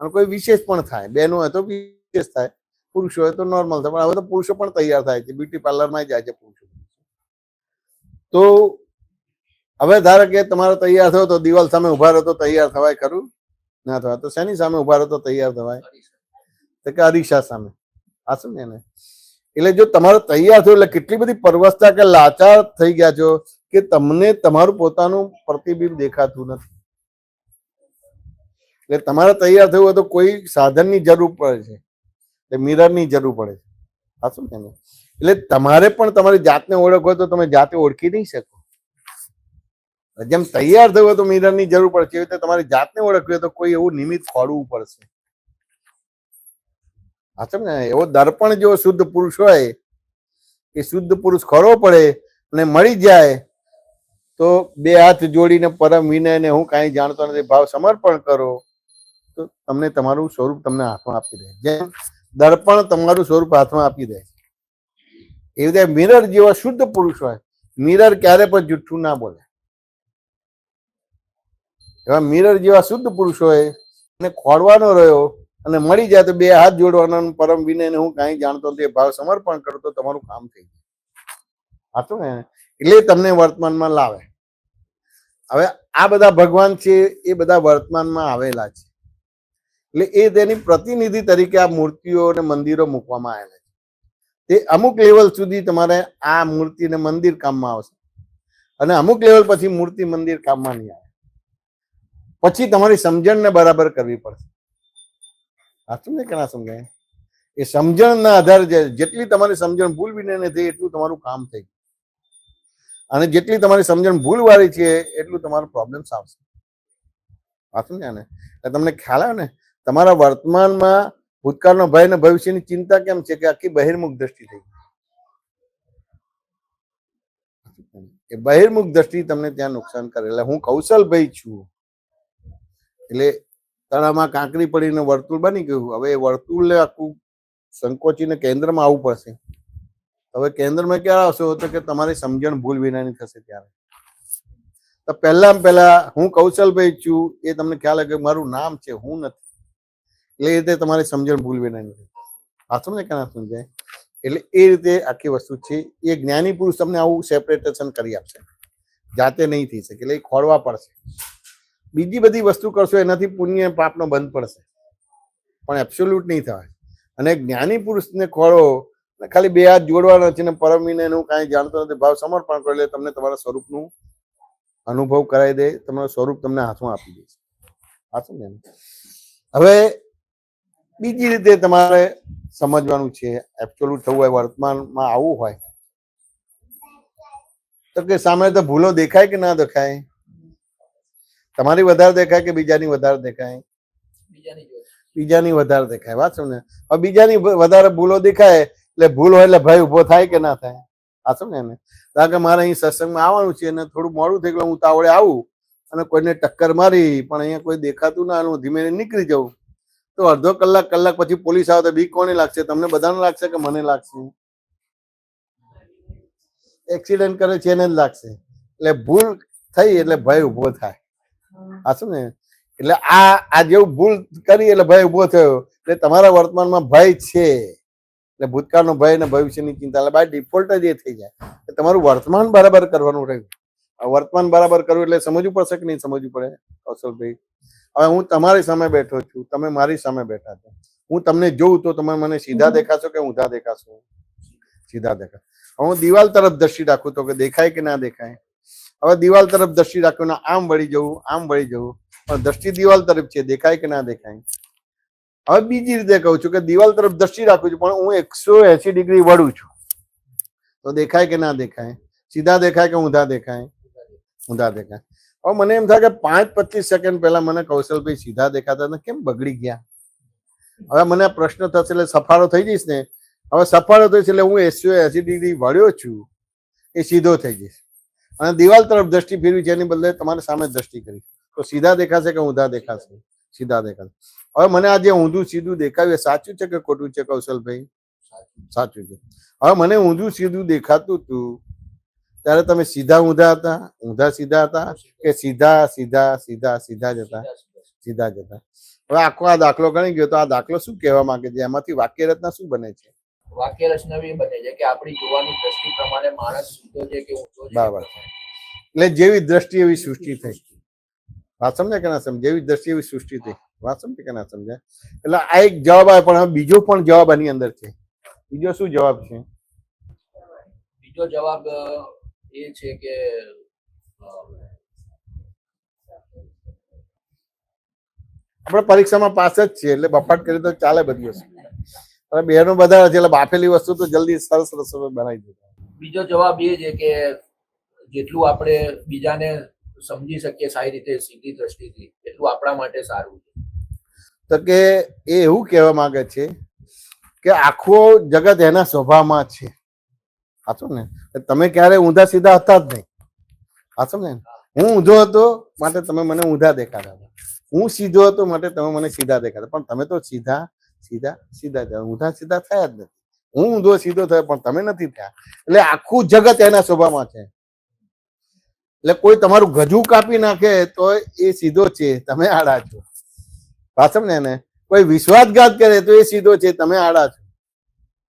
અને કોઈ વિશેષ પણ થાય, બહેનો હોય તો વિશેષ થાય, પુરુષો હોય તો નોર્મલ થાય. પણ હવે તો પુરુષો પણ તૈયાર થાય છે, બ્યુટી પાર્લરમાં જાય છે પુરુષો. તો હવે ધારો કે તમારો તૈયાર થયો તો દિવાલ સામે ઉભા રહો તો તૈયાર થવાય ખરું? ના થવાય. તો શેની સામે ઉભા રહો તો તૈયાર થવાય? તો કે અરીસા સામે. આ શું ને? એટલે જો તમારો તૈયાર થયો એટલે કેટલી બધી પરવસતા કે લાચાર થઈ ગયા છો કે તમને તમારું પોતાનું પ્રતિબિંબ દેખાતું નથી. એટલે તમારે તૈયાર થયું હોય તો કોઈ સાધનની જરૂર પડે છે. એટલે મિરરની જરૂર પડે છે. સાચું છે ને? એટલે તમારે પણ તમારી જાતને ઓળખ હોય તો તમે જાતે ઓળખી નહીં શકો. જેમ તૈયાર થયું હોય તો મિરરની જરૂર પડશે, એવી રીતે તમારી જાતને ઓળખવી હોય તો કોઈ એવું નિમિત્ત ખોળવું પડશે. સાચું ને? એવો દર્પણ જેવો શુદ્ધ પુરુષ હોય એ શુદ્ધ પુરુષ ખોળવો પડે અને મળી જાય તો બે હાથ જોડીને પરમ વિનયને હું કાંઈ જાણતો નથી ભાવ સમર્પણ કરો તો તમને તમારું સ્વરૂપ તમને હાથમાં આપી દે. જેમ દર્પણ તમારું સ્વરૂપ હાથમાં આપી દે એવી રીતે મિરર જેવા શુદ્ધ પુરુષ હોય, મિરર ક્યારે પણ જુઠ્ઠું ના બોલે. એવા મિરર જેવા શુદ્ધ પુરુષ હોય અને ખોળવાનો રહ્યો અને મળી જાય તો બે હાથ જોડવાના પરમ વિનયને હું કાંઈ જાણતો નથી ભાવ સમર્પણ કરો તો તમારું કામ થઈ જાય. સાચું ને? એટલે તમને વર્તમાનમાં લાવે. હવે આ બધા ભગવાન છે એ બધા વર્તમાનમાં આવેલા છે, એટલે એ તેની પ્રતિનિધિ તરીકે આ મૂર્તિઓ અને મંદિરો મૂકવામાં આવેલા છે. તે અમુક લેવલ સુધી તમારે આ મૂર્તિ ને મંદિર કામમાં આવશે અને અમુક લેવલ પછી મૂર્તિ મંદિર કામમાં નહીં આવે. પછી તમારી સમજણને બરાબર કરવી પડશે. સાચું ને કે ના સમજાય? એ સમજણના આધારે જેટલી તમારી સમજણ ભૂલ વિના નથી એટલું તમારું કામ થઈ ગયું, અને જેટલી તમારી સમજણ ભૂલવાળી છે એટલું તમારો પ્રોબ્લેમ્સ આવશે. સાચું ને? તમને ખ્યાલ આવે ને તમારા વર્તમાનમાં ભૂતકાળનો ભય અને ભવિષ્યની ચિંતા કેમ છે કે આખી બહિર્મુખ દ્રષ્ટિ થઈ ગઈ. એ બહિર્મુખ દ્રષ્ટિ તમને ત્યાં નુકસાન કરે. એટલે હું કૌશલભાઈ છું એટલે તળાવમાં કાંકરી પડીને વર્તુળ બની ગયું. હવે એ વર્તુળને આખું સંકોચીને કેન્દ્રમાં આવવું પડશે. હવે કેન્દ્રમાં ક્યારે આવશો તો કે તમારી સમજણ ભૂલ વિનાની થશે ત્યારે. તો પહેલા હું કૌશલભાઈ છું એ તમને ખ્યાલ આવે કે મારું નામ છે, હું નથી. એટલે એ રીતે તમારી સમજણ ભૂલ વિનાની થશે. સાચું ને કે ના સમજાય? એટલે એ રીતે આખી વસ્તુ છે. એ જ્ઞાની પુરુષ તમને આવું સેપરેટેશન કરી આપશે, જાતે નહીં થઈ શકે. એટલે એ ખોળવા પડશે. બીજી બધી વસ્તુ કરશો એનાથી પુણ્ય પાપનો બંધ પડશે, પણ એબ્સોલ્યુટ નહીં થવાય. અને જ્ઞાની પુરુષને ખોળો ખાલી બે હાથ જોડવાના છે ને પરમ વિનયનું કાંઈ જાણતો નથી ભાવ સમર્પણ કરો એટલે તમને તમારા સ્વરૂપનું અનુભવ કરાવી દે, તમારું સ્વરૂપ તમને હાથમાં આપી દે. સાચું ને? હવે બીજી રીતે તમારે સમજવાનું છે. એબ્સોલ્યુટ થવું હોય, વર્તમાનમાં આવવું હોય તો કે સામે તો ભૂલો દેખાય કે ના દેખાય? તમારી વધારે દેખાય કે બીજાની વધારે દેખાય? બીજાની વધારે દેખાય. વાત સમજે? હવે બીજાની વધારે ભૂલો દેખાય એટલે ભૂલ હોય એટલે ભય ઉભો થાય કે ના થાય? આ સમજે ને? કારણ કે મારે અહીં સત્સંગમાં આવવાનું છે અને થોડું મોડું થઈ ગયું, હું તાવડે આવું અને કોઈને ટક્કર મારી પણ અહીંયા કોઈ દેખાતું ના, હું ધીમે નીકળી જાઉં તો અડધો કલાક પછી પોલીસ આવે તો બીક કોને લાગશે? તમને બધાને લાગશે કે મને લાગશે? એક્સિડન્ટ કરે છે એને જ લાગશે. એટલે ભૂલ થઈ એટલે ભય ઉભો થાય. આ શું ને? એટલે આ જેવું ભૂલ કરી એટલે ભય ઉભો થયો એટલે તમારા વર્તમાનમાં ભય છે. એટલે ભૂતકાળનો ભય અને ભવિષ્યની ચિંતા એટલે બાય ડિફોલ્ટ જ એ થઈ જાય. તમારું વર્તમાન બરાબર કરવાનું રહ્યું. વર્તમાન બરાબર કરવું એટલે સમજવું પડશે કે નહીં સમજવું પડે? કૌશલભાઈ, હવે હું તમારી સામે બેઠો છું, તમે મારી સામે બેઠા છો. હું તમને જોઉં તો તમે મને સીધા દેખાશો કે ઊંધા દેખાશો? સીધા દેખાશો. હું દિવાલ તરફ દ્રષ્ટિ રાખું તો કે દેખાય કે ના દેખાય? હવે દિવાલ તરફ દ્રષ્ટિ રાખું ને આમ વળી જવું, આમ વળી જવું, પણ દ્રષ્ટિ દિવાલ તરફ છે, દેખાય કે ના દેખાય? હવે બીજી રીતે કહું છું કે દિવાલ તરફ દ્રષ્ટિ રાખું છું પણ હું 180 ડિગ્રી વળું છું તો દેખાય કે ના દેખાય? સીધા દેખાય કે ઊંધા દેખાય? ઊંધા દેખાય. હવે મને એમ થાય કે 5-25 સેકન્ડ પહેલા મને કૌશલભાઈ સીધા દેખાતા હતા, કેમ બગડી ગયા? હવે મને પ્રશ્ન થશે એટલે સફાળો થઈ જઈશ ને. હવે સફાળો થઈશ એટલે હું 180 ડિગ્રી વળ્યો છું એ સીધો થઈ જઈશ અને દિવાલ તરફ દ્રષ્ટિ ફેરવી છે એની બદલે તમારે સામે દ્રષ્ટિ કરી તો સીધા દેખાશે કે ઊંધા દેખાશે? સીધા દેખાશે. હવે મને આ જે ઊંધું સીધું દેખાયું એ સાચું છે કે ખોટું છે કૌશલભાઈ? સાચું છે. હવે મને ઊંધું સીધું દેખાતું હતું ત્યારે તમે સીધા ઊંધા હતા, ઊંધા સીધા હતા કે સીધા સીધા સીધા સીધા જ હતા? સીધા જ હતા. હવે આખો આ દાખલો ગણી ગયો તો આ દાખલો શું કહેવા માંગે છે? એમાંથી વાક્ય રચના શું બને છે? વાક્ય રચના એ બને છે કે આપણી જોવાની દ્રષ્ટિ પ્રમાણે માણસ સીધો છે કે ઊંધો છે. બરાબર છે. એટલે જેવી દ્રષ્ટિ એવી સૃષ્ટિ થઈ. વાત સમજે કે ના સમજે? જેવી દ્રષ્ટિ એવી સૃષ્ટિ થઈ. વાત સમજે કે ના સમજે? એટલે આ એક જવાબ આવે પણ બીજો પણ જવાબ આની અંદર છે. બીજો શું જવાબ છે? બીજો જવાબ એ છે કે આપણે પરીક્ષામાં પાસ જ છીએ એટલે બફાટ કરી તો ચાલે બધી વસ્તુ. હવે બહેનો બધા છે એટલે બાફેલી વસ્તુ તો જલ્દી સરસ રસોઈ બનાવી દે. બીજો જવાબ એ છે કે જેટલું આપણે બીજાને સમજી શકીએ સારી રીતે સીધી દ્રષ્ટિથી એટલું આપણા માટે સારું છે. તો કે એ એવું કહેવા માંગે છે કે આખો જગત એના સ્વભાવમાં છે. સાચું ને? તમે ક્યારે ઊંધા સીધા હતા જ નહીં. સાચું ને? હું ઊંધો હતો માટે તમે મને ઊંધા દેખાતા હતા, હું સીધો હતો માટે તમે મને સીધા દેખાતા, પણ તમે તો સીધા સીધા સીધા થયા, ઊંધા સીધા થયા જ નથી. હું ઊંધો સીધો થયો પણ તમે નથી થયા. એટલે આખું જગત એના સ્વભાવમાં છે. એટલે કોઈ તમારું ગજુ કાપી નાખે તો એ સીધો છે, તમે આડા છો. સાચું ને? એને કોઈ વિશ્વાસઘાત કરે તો એ સીધો છે, તમે આડા છો.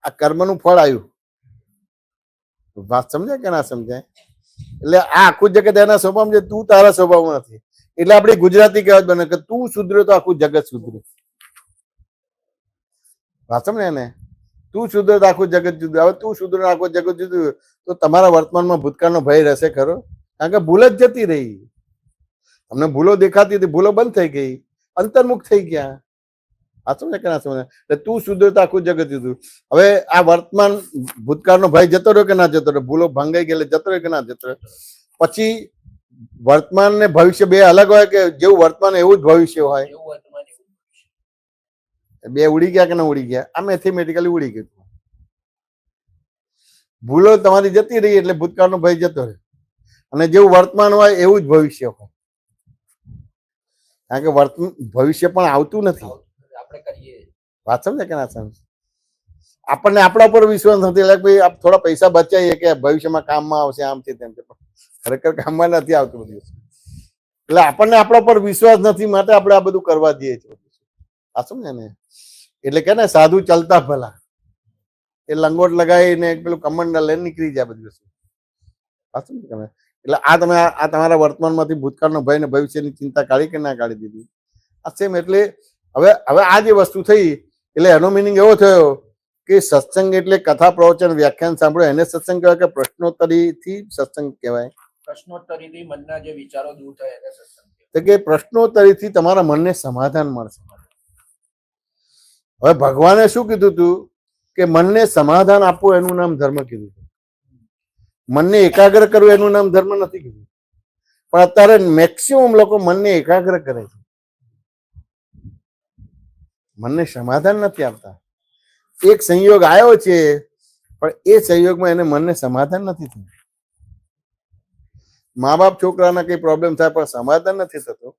આ કર્મનું ફળ આવ્યું. વાત સમજાય કે ના સમજાય? એટલે આ આખું જગત એના સ્વભાવ છે, તું તારા સ્વભાવમાં નથી. એટલે આપણી ગુજરાતી કહેવત બને કે તું સુધરે તો આખું જગત સુધરે. વાત સમજે ને? તું સુધરે તો આખું જગત સુધરે. હવે તું સુધરે આખું જગત સુધરે તો તમારા વર્તમાનમાં ભૂતકાળનો ભય રહેશે ખરો? કારણ કે ભૂલ જ જતી રહી. તમને ભૂલો દેખાતી હતી, ભૂલો બંધ થઈ ગઈ, અંતર્મુખ થઈ ગયા. આ સમજે કે ના સમજે? એટલે તું સુધરે તો આખું જગત સુધરે. હવે આ વર્તમાન ભૂતકાળનો ભય જતો રહ્યો કે ના જતો રહ્યો? ભૂલો ભંગાઈ ગયેલે જતો રહ્યો કે ના જતો રહ્યો? પછી વર્તમાન ને ભવિષ્ય બે અલગ હોય કે જેવું વર્તમાન એવું જ ભવિષ્ય હોય? એવું વર્તમાન એવું ભવિષ્ય. બે ઉડી ગયા કે ના ઉડી ગયા? આ મેથેમેટિકલી ઉડી ગયું. ભૂલો તમારી જતી રહી એટલે ભૂતકાળનો ભય જતો રહ્યો, અને જેવું વર્તમાન હોય એવું જ ભવિષ્ય હોય. કારણ કે ભવિષ્ય પણ આવતું નથી. આપણે કરીએ. વાત સમજે કે ના સમજે? આપણને આપણા પર વિશ્વાસ નથી. એટલે ભાઈ આપ થોડા પૈસા બચાવીએ કે ભવિષ્યમાં કામમાં આવશે, આમ છે તેમ છે, પણ ખરેખર કામમાં નથી આવતું બધું. એટલે આપણને આપણા પર વિશ્વાસ નથી માટે આપણે આ બધું કરવા દઈએ છીએ. આ સમજે ને? એટલે કે ને સાધુ ચાલતા ભલા, એ લંગોટ લગાવીને પેલું કમંડલ લઈને નીકળી જાય બધી વસ્તુ. આ સમજે તમે? એટલે આ તમે આ તમારા વર્તમાનમાંથી ભૂતકાળનો ભય ને ભવિષ્યની ચિંતા કાઢી કે ના કાઢી દીધી? આ સેમ. એટલે હવે આ જે વસ્તુ થઈ એટલે એનો મિનિંગ એવો થયો કે સત્સંગ એટલે કથા પ્રવચન વ્યાખ્યાન સાંભળો એને સત્સંગ કહેવાય કે પ્રશ્નોત્તરીથી સત્સંગ કહેવાય? પ્રશ્નોત્તરીથી મનના જે વિચારો દૂર થાય એને સત્સંગ કહેવાય. તો કે પ્રશ્નોત્તરીથી તમારા મનને સમાધાન મળશે. હવે ભગવાને શું કીધું હતું કે મનને સમાધાન આપવું એનું નામ ધર્મ કીધું હતું. મનને એકાગ્ર કરવું એનું નામ ધર્મ નથી કીધું. પણ અત્યારે મેક્સિમમ લોકો મનને એકાગ્ર કરે છે, મનને સમાધાન નથી આપતા. એક સંયોગ આવ્યો છે પણ એ સંયોગમાં એને મનને સમાધાન નથી થયું. મા બાપ છોકરાના કઈ પ્રોબ્લેમ થાય પણ સમાધાન નથી થતું.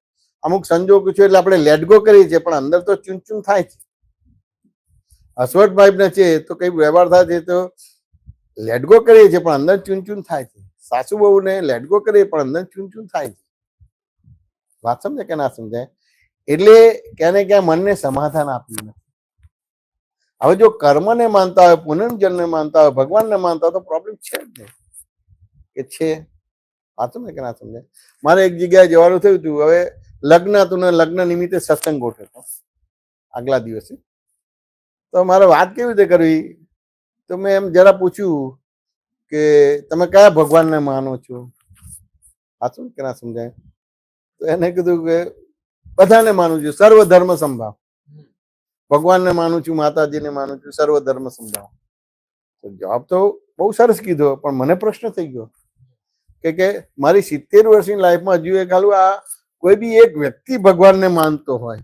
અમુક સંજોગ છે એટલે આપણે લેટગો કરીએ છીએ પણ અંદર તો ચૂંચૂં થાય છે. હસવટભાઈ ને છે તો કઈ વ્યવહાર થાય છે તો લેટગો કરીએ છીએ પણ અંદર ચૂંચૂં થાય છે. સાસુ બહુ ને લેટગો કરીએ પણ અંદર ચૂંચૂં થાય છે. વાત સમજે કે ના સમજાય? એટલે ક્યાં ને ક્યાં મનને સમાધાન આપ્યું નથી. હવે જો કર્મને માનતા હોય, પુનર્જન્મને માનતા હોય, ભગવાનને માનતા હોય તો પ્રોબ્લેમ છે જ નહીં કે છે. વાત સમજે કે ના સમજાય? મારે એક જગ્યાએ જવાનું થયું હતું. હવે લગ્ન હતું ને લગ્ન નિમિત્તે સત્સંગ ગોઠવ્યો આગલા દિવસે. તો મારે વાત કેવી રીતે કરવી? તો મેં એમ જરા પૂછ્યું કે તમે કયા ભગવાનને માનો છો? સાચું કે ના સમજાય? તો એને કીધું કે બધાને માનું છું, સર્વ ધર્મ સંભાવ. ભગવાનને માનું છું, માતાજીને માનું છું, સર્વ ધર્મ સંભાવ. તો જવાબ તો બહુ સરસ કીધો પણ મને પ્રશ્ન થઈ ગયો કે મારી 70 વર્ષની લાઈફમાં હજુ એક હાલું આ કોઈ બી એક વ્યક્તિ ભગવાનને માનતો હોય,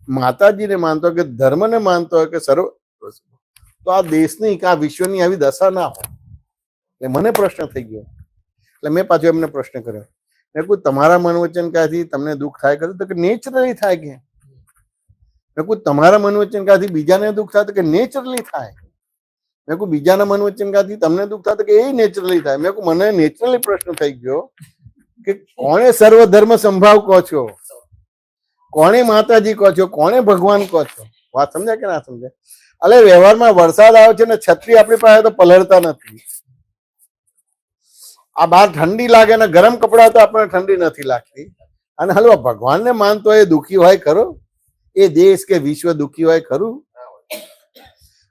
માતાજીને માનતો હોય કે ધર્મને માનતો હોય કે સર્વ, તો આ દેશની કે આ વિશ્વની આવી દશા ના હોય. એટલે મને પ્રશ્ન થઈ ગયો. એટલે મેં પાછો એમને પ્રશ્ન કર્યો, મેં કહ્યું તમારા મન વચન ક્યાંથી તમને દુઃખ થાય કર્યું? તો કે નેચરલી થાય. કે મેં કહ્યું તમારા મન વચન ક્યાંથી બીજાને દુઃખ થાય? તો કે નેચરલી થાય. મેં કહ્યું બીજાના મન વચન ક્યાંથી તમને દુઃખ થાય? તો કે એ નેચરલી થાય. મેં કહ્યું મને નેચરલી પ્રશ્ન થઈ ગયો કે કોણે સર્વ ધર્મ સંભાવ કહો છો, કોણે માતાજી કહો છો, કોણે ભગવાન કહો છો? વાત સમજાય કે ના સમજાય? અલે વ્યવહારમાં વરસાદ આવે છે ને છત્રી આપણી પાસે તો પલળતા નથી. આ બહાર ઠંડી લાગે ને ગરમ કપડા તો આપણને ઠંડી નથી લાગતી. અને હાલો ભગવાનને માનતો એ દુઃખી હોય ખરો? એ દેશ કે વિશ્વ દુઃખી હોય ખરું?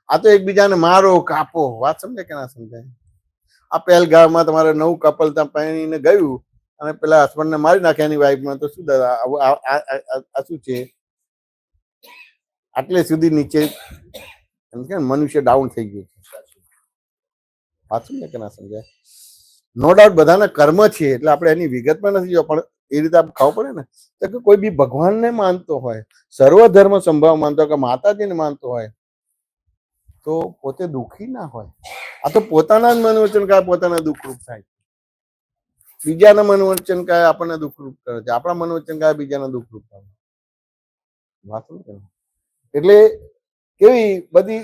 આ તો એકબીજાને મારો કાપો. વાત સમજે કે ના સમજાય? આ પહેલગામમાં તમારે 9 કપલ ત્યાં પહેરીને ગયું અને પેલા હસબન્ડને મારી નાખ્યા એની વાઈફમાં, તો શું આ શું છે? આટલે સુધી નીચે એમ કે મનુષ્ય ડાઉન થઈ ગયું છે. સાચું ને કે ના સમજાય? નો ડાઉટ બધાના કર્મ છે એટલે આપણે એની વિગતમાં નથી જોવા, પણ એ રીતે આપણે ખાવું પડે ને. તો કે કોઈ બી ભગવાનને માનતો હોય, સર્વ ધર્મ સંભાવ માનતો હોય, કે માતાજીને માનતો હોય, તો પોતે દુઃખી ના હોય. આ તો પોતાના જ મનોવચન કાય પોતાના દુઃખરૂપ થાય, બીજાના મનોવચન કાય આપણને દુઃખરૂપ કરે છે, આપણા મનોવચન કાય બીજાના દુઃખરૂપ થાય. એટલે કેવી બધી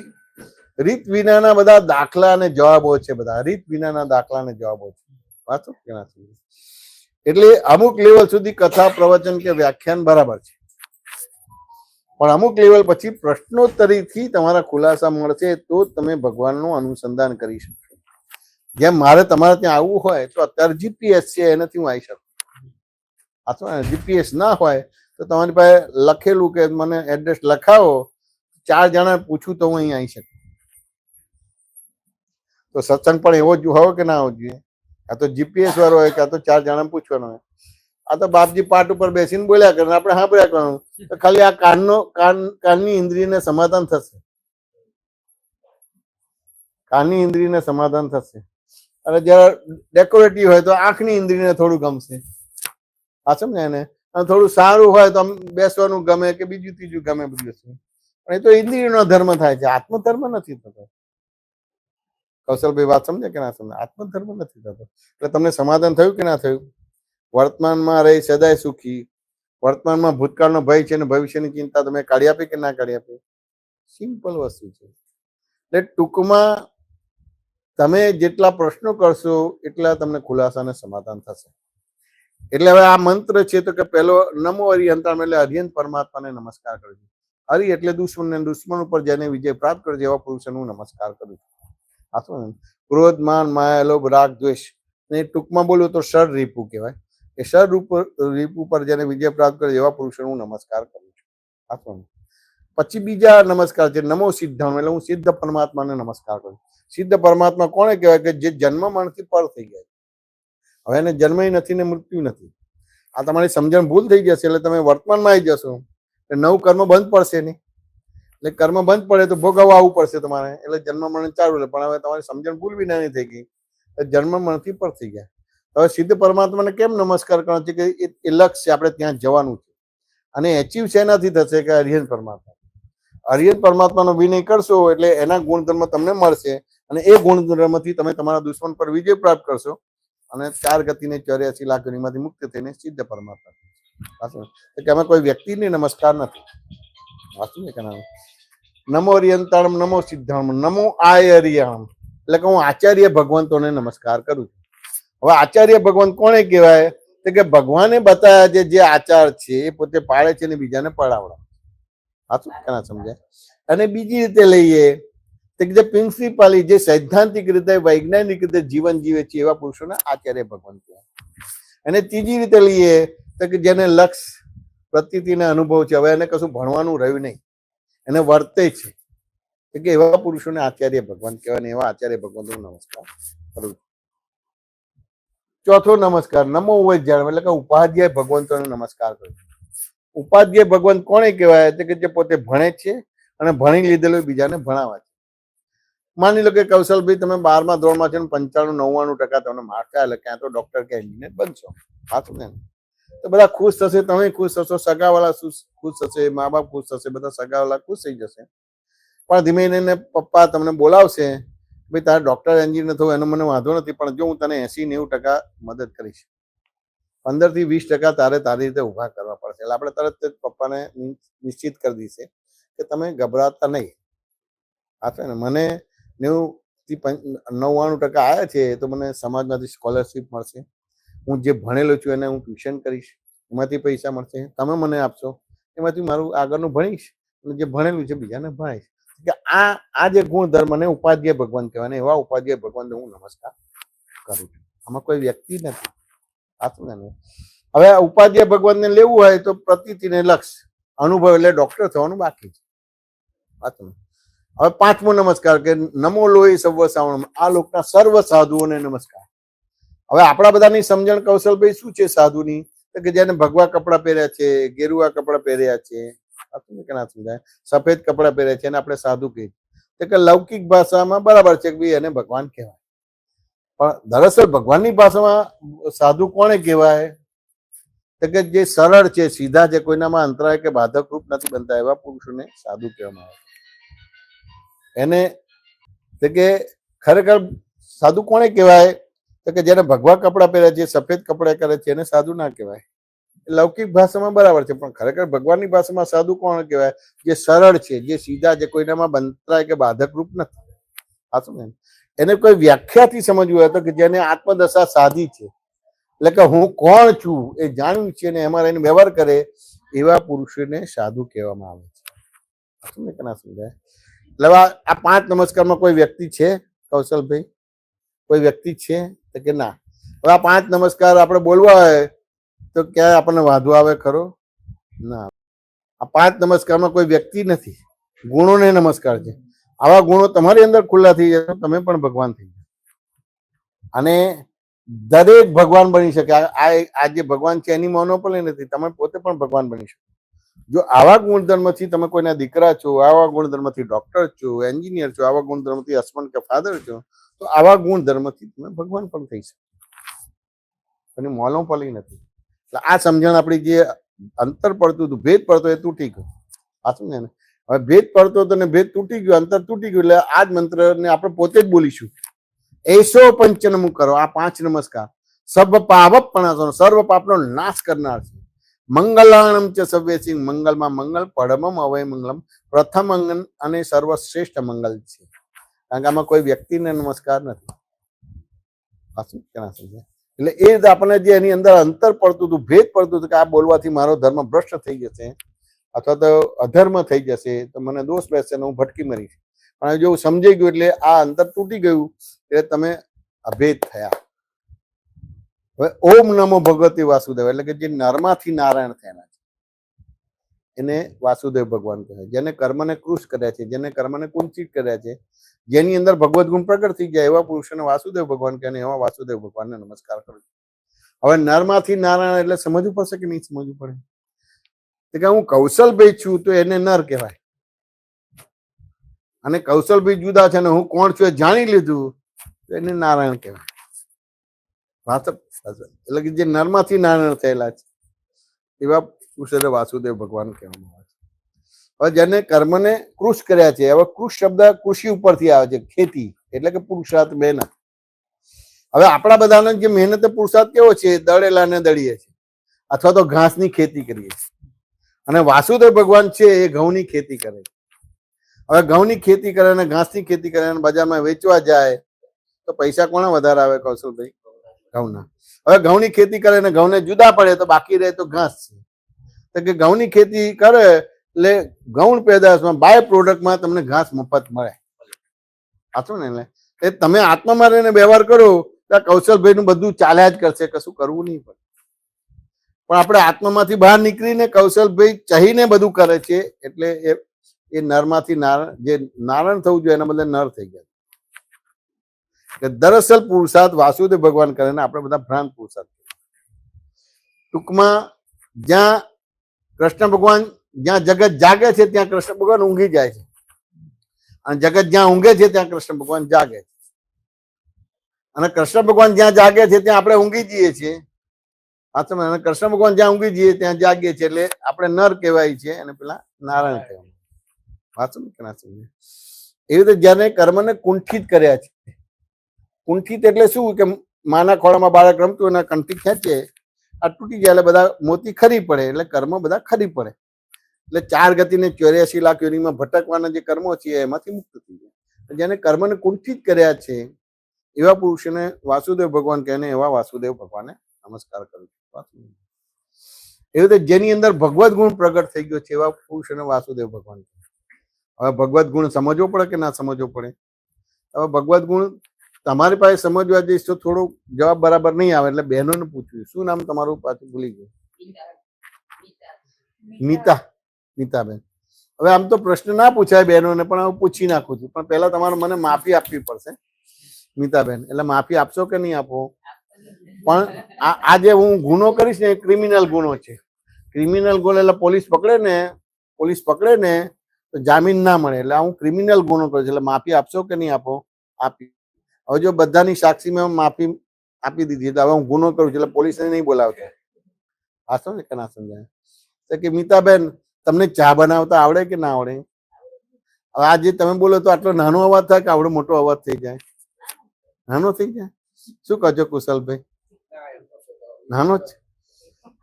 રીત વિનાના બધા દાખલા અને જવાબો છે, બધા રીત વિનાના દાખલા અને જવાબો છે. વાંચો કે ના? એટલે અમુક લેવલ સુધી કથા, પ્રવચન કે વ્યાખ્યાન બરાબર છે, પણ અમુક લેવલ પછી પ્રશ્નોત્તરીથી તમારા ખુલાસા મળશે તો તમે ભગવાનનું અનુસંધાન કરી શકશો. જેમ મારે તમારે ત્યાં આવવું હોય તો અત્યારે જીપીએસ છે, એનાથી હું આવી શકું. જીપીએસ ના હોય તો તમારી પાસે લખેલું કે મને એડ્રેસ લખાવો, 4 જણા પૂછું તો હું અહીં આવી શકું. તો સત્સંગ પણ એવો જ હોવો કે ના હોવો જોઈએ? આ તો જીપીએસ વાળો હોય કે આ તો 4 જણા પૂછવાનો હોય. આ તો બાપજી પાટ ઉપર બેસીને બોલ્યા કરે, આપણે સાંભળ્યા કરવાનું. તો ખાલી આ કાનની ઇન્દ્રિયને સમાધાન થશે, કાનની ઇન્દ્રિયને સમાધાન થશે. અને જયારે ડેકોરેટિવ હોય તો આંખની ઇન્દ્રિયને થોડું ગમશે. આ સમજે ને? અને થોડું સારું હોય તો આમ બેસવાનું ગમે કે બીજું ત્રીજું ગમે બધું. પણ એ તો ઇન્દ્રિયનો ધર્મ થાય છે, આત્મધર્મ નથી થતો. કૌશલભાઈ વાત સમજે કે ના સમજે? આત્મધર્મ નથી થતો. એટલે તમને સમાધાન થયું કે ના થયું? વર્તમાનમાં રહી સદાય સુખી, વર્તમાનમાં ભૂતકાળનો ભય છે અને ભવિષ્યની ચિંતા તમે કાઢી આપી કે ના કાઢી આપી? સિમ્પલ વસ્તુ છે. એટલે ટૂંકમાં તમે જેટલા પ્રશ્નો કરશો એટલા તમને ખુલાસા અને સમાધાન થશે. એટલે હવે આ મંત્ર છે તો કે પહેલો નમો હરિહંતાણ, એટલે હરિહંત પરમાત્માને નમસ્કાર કરજો. હરિ એટલે દુશ્મન, ને દુશ્મન ઉપર જેને વિજય પ્રાપ્ત કરજો એવા પુરુષોને હું નમસ્કાર કરું છું. આ શું? ક્રોધ, માન, માયા, લોભ, રાગ, દ્વેષ, ને ટૂંકમાં બોલું તો ષડ રીપુ કહેવાય. એ ષડ રીપુ પર જેને વિજય પ્રાપ્ત કરે એવા પુરુષોને હું નમસ્કાર કરું છું. આ શું? પછી બીજા નમસ્કાર છે નમો સિદ્ધામ, એટલે હું સિદ્ધ પરમાત્માને નમસ્કાર કરું. સિદ્ધ પરમાત્મા કોને કહેવાય? કે જે જન્મ મરણથી પર થઈ ગયા. હવે એને જન્મ નથી ને મૃત્યુ નથી. આ તમારી સમજણ ભૂલ થઈ જશે એટલે તમે વર્તમાનમાં આવી જશો, એટલે નવું કર્મ બંધ પડશે નહીં. એટલે કર્મ બંધ પડે તો ભોગવવા આવવું પડશે તમારે, એટલે જન્મ મરણ ચાલુ રહે. પણ હવે તમારી સમજણ ભૂલ બી નાની થઈ ગઈ, જન્મ મરણથી પર થઈ ગયા. હવે સિદ્ધ પરમાત્માને કેમ નમસ્કાર કરવાનો છે? કે એ લક્ષ્ય આપણે ત્યાં જવાનું છે. અને એચીવ શેનાથી થશે? કે હરિહંત પરમાત્મા. હરિહંત પરમાત્માનો વિનય કરશો એટલે એના ગુણધર્મ તમને મળશે, અને એ ગુણધર્મથી તમે તમારા દુશ્મન પર વિજય પ્રાપ્ત કરશો, અને 4 ગતિને 84 લાખ ગતિમાંથી મુક્ત થઈને સિદ્ધ પરમાત્મા. એટલે અમે કોઈ વ્યક્તિને નમસ્કાર નથી. વાંચું ને કે ના? નમો હરિહંતાણમ, નમો સિદ્ધાણમ, નમો આય હરિયાણમ, એટલે કે હું આચાર્ય ભગવંતોને નમસ્કાર કરું છું. હવે આચાર્ય ભગવંત કોને કહેવાય? તો કે ભગવાને બતાવ્યા છે જે આચાર છે એ પોતે પાળે છે ને બીજાને પડાવડા. સાચું કે ના સમજાય? અને બીજી રીતે લઈએ તો જે પ્રિન્સિપાલી, જે સૈદ્ધાંતિક રીતે વૈજ્ઞાનિક રીતે જીવન જીવે છે એવા પુરુષોને આચાર્ય ભગવાન કહેવાય. અને ત્રીજી રીતે લઈએ તો કે જેને લક્ષ, પ્રતીતિને અનુભવ છે, હવે એને કશું ભણવાનું રહ્યું નહીં, એને વર્તે છે, કે એવા પુરુષોને આચાર્ય ભગવાન કહેવાય. ને એવા આચાર્ય ભગવાન હું નમસ્કાર કરું છું. ચોથો નમસ્કાર નમો વૈજ્ઞાનિક, એટલે કે ઉપાધ્યાય ભગવંતોને નમસ્કાર કરું છું. ઉપાધ્યાય ભગવંત કોને કહેવાય? કે જે પોતે ભણે છે અને ભણી લીધેલું બીજાને ભણાવે છે. માની લો કે કૌશલભાઈ તમે 12મા ધોરણમાં છે ને 95-99% તમને માર્ક આવે, એટલે ક્યાં તો ડોક્ટર કે એન્જિનિયર બનશો. સાચું ને? તો બધા ખુશ થશે, તમે ખુશ થશો, સગાવાળા ખુશ થશે, મા બાપ ખુશ થશે, બધા સગાવાળા ખુશ થઈ જશે. પણ ધીમે ધીમે પપ્પા તમને બોલાવશે, ભાઈ તારે ડોક્ટર એન્જિનિયર થવું એનો મને વાંધો નથી, પણ જો હું તને 80-90% મદદ કરીશ, 15-20% તારે તારી રીતે ઊભા કરવા પડશે. એટલે આપણે તરત જ પપ્પાને નિશ્ચિત કરી દઈશે કે તમે ગભરાતા નહીં. આ છે ને, મને 90-99% આવ્યા છે તો મને સમાજમાંથી સ્કોલરશીપ મળશે, હું જે ભણેલો છું એને હું ટ્યુશન કરીશ, એમાંથી પૈસા મળશે, તમે મને આપશો, એમાંથી મારું આગળનું ભણીશ, અને જે ભણેલું છે બીજાને ભણાવીશ. કે આ જે ગુણધર્મને ઉપાધ્યાય ભગવાન કહેવાય. ને એવા ઉપાધ્યાય ભગવાનને હું નમસ્કાર કરું છું. આમાં કોઈ વ્યક્તિ નથી. સાચું ને? હવે ઉપાધ્યાય ભગવાનને લેવું હોય તો પ્રતીતિને લક્ષ, અનુભવ એટલે ડોક્ટર થવાનું બાકી છે. સાચું. હવે 5મો નમસ્કાર કે નમો લોહી સર્વ સાવણ, આ લોકના સર્વ સાધુઓને નમસ્કાર. હવે આપણા બધાની સમજણ કૌશલભાઈ શું છે સાધુની? તો કે જેને ભગવા કપડાં પહેર્યા છે, ગેરુવા કપડાં પહેર્યા છે, કે ના સમજાય, સફેદ કપડાં પહેર્યા છે, એને આપણે સાધુ કહીએ. તો કે લૌકિક ભાષામાં બરાબર છે કે ભાઈ એને ભગવાન કહેવાય, પણ દરઅસલ ભગવાનની ભાષામાં સાધુ કોને કહેવાય? તો કે જે સરળ છે, સીધા છે, કોઈનામાં અંતરાય કે બાધક રૂપ નથી બનતા એવા પુરુષોને સાધુ કહેવામાં આવે. એને તો કે ખરેખર સાધુ કોને કહેવાય? તો કે જેને ભગવા કપડાં પહેર્યા છે, સફેદ કપડાં કરે છે, એને સાધુ ના કહેવાય. લૌકિક ભાષામાં બરાબર છે, પણ ખરેખર ભગવાનની ભાષામાં સાધુ કોણ કહેવાય? જે સરળ છે, જે સીધા છે, કોઈનામાં બંતરાય કે બાધક રૂપ નથી. સાચું ને? એને કોઈ વ્યાખ્યાથી સમજવું હોય તો કે જેને આત્મદશા સાધી છે, એટલે કે હું કોણ છું એ જાણ્યું છે ને એમાં રહીને વ્યવહાર કરે, એવા પુરુષોને સાધુ કહેવામાં આવે છે. સાચું ને? કે ના સમજાય? એટલે આ 5 નમસ્કારમાં કોઈ વ્યક્તિ છે કૌશલભાઈ? કોઈ વ્યક્તિ છે? તો કે ના. હવે આ 5 નમસ્કાર આપણે બોલવા હોય તો ક્યાંય આપણને વાંધો આવે ખરો? ના. આ 5 નમસ્કારમાં કોઈ વ્યક્તિ નથી, ગુણોને નમસ્કાર છે. આવા ગુણો તમારી અંદર ખુલ્લા થઈ જાય તો તમે પણ ભગવાન થઈ જાય. અને દરેક ભગવાન બની શકે. આ જે ભગવાન છે એની મોનોપોલી નથી, તમે પોતે પણ ભગવાન બની શકો. જો આવા ગુણધર્મથી તમે કોઈના દીકરા છો, આવા ગુણધર્મથી ડોક્ટર છો, એન્જિનિયર છો, આવા ગુણધર્મથી હસબન્ડ કે ફાધર છો, તો આવા ગુણધર્મથી તમે ભગવાન પણ થઈ શકો. એની મોનોપોલી નથી. એટલે આ સમજણ આપણી જે અંતર પડતું હતું, ભેદ પડતો એ તૂટી ગયો. સાચું ને? હવે ભેદ પડતો હતો ને ભેદ તૂટી ગયો, અંતર તૂટી ગયું. એટલે આ જ મંત્રને આપણે પોતે જ બોલીશું. એસો પંચનમું કરો. આ 5 નમસ્કાર સબ પાવપણાસો, સર્વ પાપનો નાશ કરનાર છે. મંગલાણમ ચ સવ્યસિંહ, મંગલમાં મંગલ, પડમમ અવય મંગલમ, પ્રથમ અંગન અને સર્વશ્રેષ્ઠ મંગલ છે. કારણ કે આમાં કોઈ વ્યક્તિને નમસ્કાર નથી. સાચું કે ના સમજે? એટલે એ રીતે આપણને જે એની અંદર અંતર પડતું હતું, ભેદ પડતું હતું કે આ બોલવાથી મારો ધર્મ ભ્રષ્ટ થઈ જશે અથવા તો અધર્મ થઈ જશે, તો મને દોષ બેસશે ને હું ભટકી મરીશ. પણ જો સમજાઈ ગયું એટલે આ અંતર તૂટી ગયું, એટલે તમે અભેદ થયા. હવે ઓમ નમો ભગવતે વાસુદેવ, એટલે કે જે નરમાંથી નારાયણ થયેલા છે એને વાસુદેવ ભગવાન કહેવાય. જેને કર્મને કૃશ કર્યા છે, જેને કર્મને કુંચિત કર્યા છે, જેની અંદર ભગવદ ગુણ પ્રગટ થઈ જાય એવા પુરુષોને વાસુદેવ ભગવાન કહે, એવા વાસુદેવ ભગવાનને નમસ્કાર કરો. હવે નરમાંથી નારાયણ એટલે સમજવું પડશે કે નહીં સમજવું પડે? કે હું કૌશલભાઈ છું તો એને નર કહેવાય, અને કૌશલભાઈ જુદા છે ને હું કોણ છું એ જાણી લીધું તો એને નારાયણ કહેવાય. એટલે કે જે નરમાંથી નારાયણ થયેલા છે એવા પુરુષોને વાસુદેવ ભગવાન કહેવામાં આવે છે. હવે જેને કર્મને કૃષ કર્યા છે, હવે કૃષ શબ્દ કૃષિ ઉપરથી આવે છે, ખેતી એટલે કે પુરુષાર્થ, મહેનત. હવે આપણા બધાને જે મહેનત પુરુષાર્થ કેવો છે? દળેલા ને દળીએ છે અથવા તો ઘાસની ખેતી કરીએ છીએ. અને વાસુદેવ ભગવાન છે એ ઘઉંની ખેતી કરે છે. હવે ઘઉંની ખેતી કરે અને ઘાસની ખેતી કરે અને બજારમાં વેચવા જાય તો પૈસા કોના વધારે આવે કૌશલભાઈ? ઘઉંના. હવે ઘઉંની ખેતી કરે અને ઘઉંને જુદા પડે તો બાકી રહે તો ઘાસ છે. તો કે ઘઉંની ખેતી કરે એટલે ગૌણ પેદાશમાં બાય પ્રોડક્ટમાં તમને ઘાસ મફત મળે. સાચું ને? એટલે એ તમે આત્મામાં રહીને વ્યવહાર કરો તો કૌશલભાઈ નું બધું ચાલ્યા જ કરશે, કશું કરવું નહીં પડે. પણ આપણે આત્મામાંથી બહાર નીકળીને કૌશલભાઈ ચહીને બધું કરે છે, એટલે એ નરમાંથી નારાયણ, જે નારાયણ થવું જોઈએ એના બદલે નર થઈ ગયા. કે દરઅસલ પુરુષાર્થ વાસુદેવ ભગવાન કરે ને આપણે બધા ભ્રાંત પુરુષાર્થ. ટૂંકમાં જ્યાં કૃષ્ણ ભગવાન, જ્યાં જગત જાગે છે ત્યાં કૃષ્ણ ભગવાન ઊંઘી જાય છે, અને જગત જ્યાં ઊંઘે છે ત્યાં કૃષ્ણ ભગવાન જાગે છે. અને કૃષ્ણ ભગવાન જ્યાં જાગે છે ત્યાં આપણે ઊંઘી જઈએ છીએ. અને કૃષ્ણ ભગવાન જ્યાં ઊંઘી જઈએ ત્યાં જાગીએ છીએ, એટલે આપણે નર કહેવાય છે અને પેલા નારાયણ કહેવાય. વાંચો કે ના સમજે? એવી રીતે જેને કર્મને કુંઠિત કર્યા છે. કુંઠિત એટલે શું? કે માના ખોળામાં બાળક રમતું અને કંઠી ખેંચે, આ તૂટી જાય એટલે બધા મોતી ખરી પડે, એટલે કર્મ બધા ખરી પડે. એટલે 4 ગતિને 84 લાખ યોનિમાં ભટકવાના જે કર્મો છે એમાંથી મુક્ત થઈ જાય. જેને કર્મને કુંઠિત કર્યા છે એવા પુરુષોને વાસુદેવ ભગવાન કહે ને એવા વાસુદેવ ભગવાનને નમસ્કાર કરું છું. એવી રીતે જેની અંદર ભગવદ ગુણ પ્રગટ થઈ ગયો છે એવા પુરુષોને વાસુદેવ ભગવાન. હવે ભગવદ ગુણ સમજવો પડે કે ના સમજવો પડે? હવે ભગવદ ગુણ તમારી પાસે સમજવા જઈશ તો થોડો જવાબ બરાબર નહીં આવે, એટલે બહેનોને પૂછ્યું. શું નામ તમારું? પાછું ભૂલી ગયું. નીતાબેન. હવે આમ તો પ્રશ્ન ના પૂછાય બહેનોને, પણ હું પૂછી નાખું છું. પણ પહેલા તમારે મને માફી આપવી પડશે નીતાબેન. એટલે માફી આપશો કે નહીં આપો? પણ આ જે હું ગુનો કરીશ ને એ ક્રિમિનલ ગુનો છે. ક્રિમિનલ ગુનો એટલે પોલીસ પકડે ને તો જામીન ના મળે, એટલે હું ક્રિમિનલ ગુનો કરું છું, એટલે માફી આપશો કે નહીં આપો? આપી. હવે જો બધાની સાક્ષી મેં માફી આપી દીધી તો હવે હું ગુનો કરું છું, એટલે પોલીસને નહીં બોલાવતો. આ સમજે કે ના સમજાય? તો કે મીતાબેન તમને ચા બનાવતા આવડે કે ના આવડે? હવે આ જે તમે બોલો તો આટલો નાનો અવાજ થાય કે આવડો મોટો અવાજ થઈ જાય? નાનો થઈ જાય. શું કહો છો કુશલભાઈ? નાનો જ.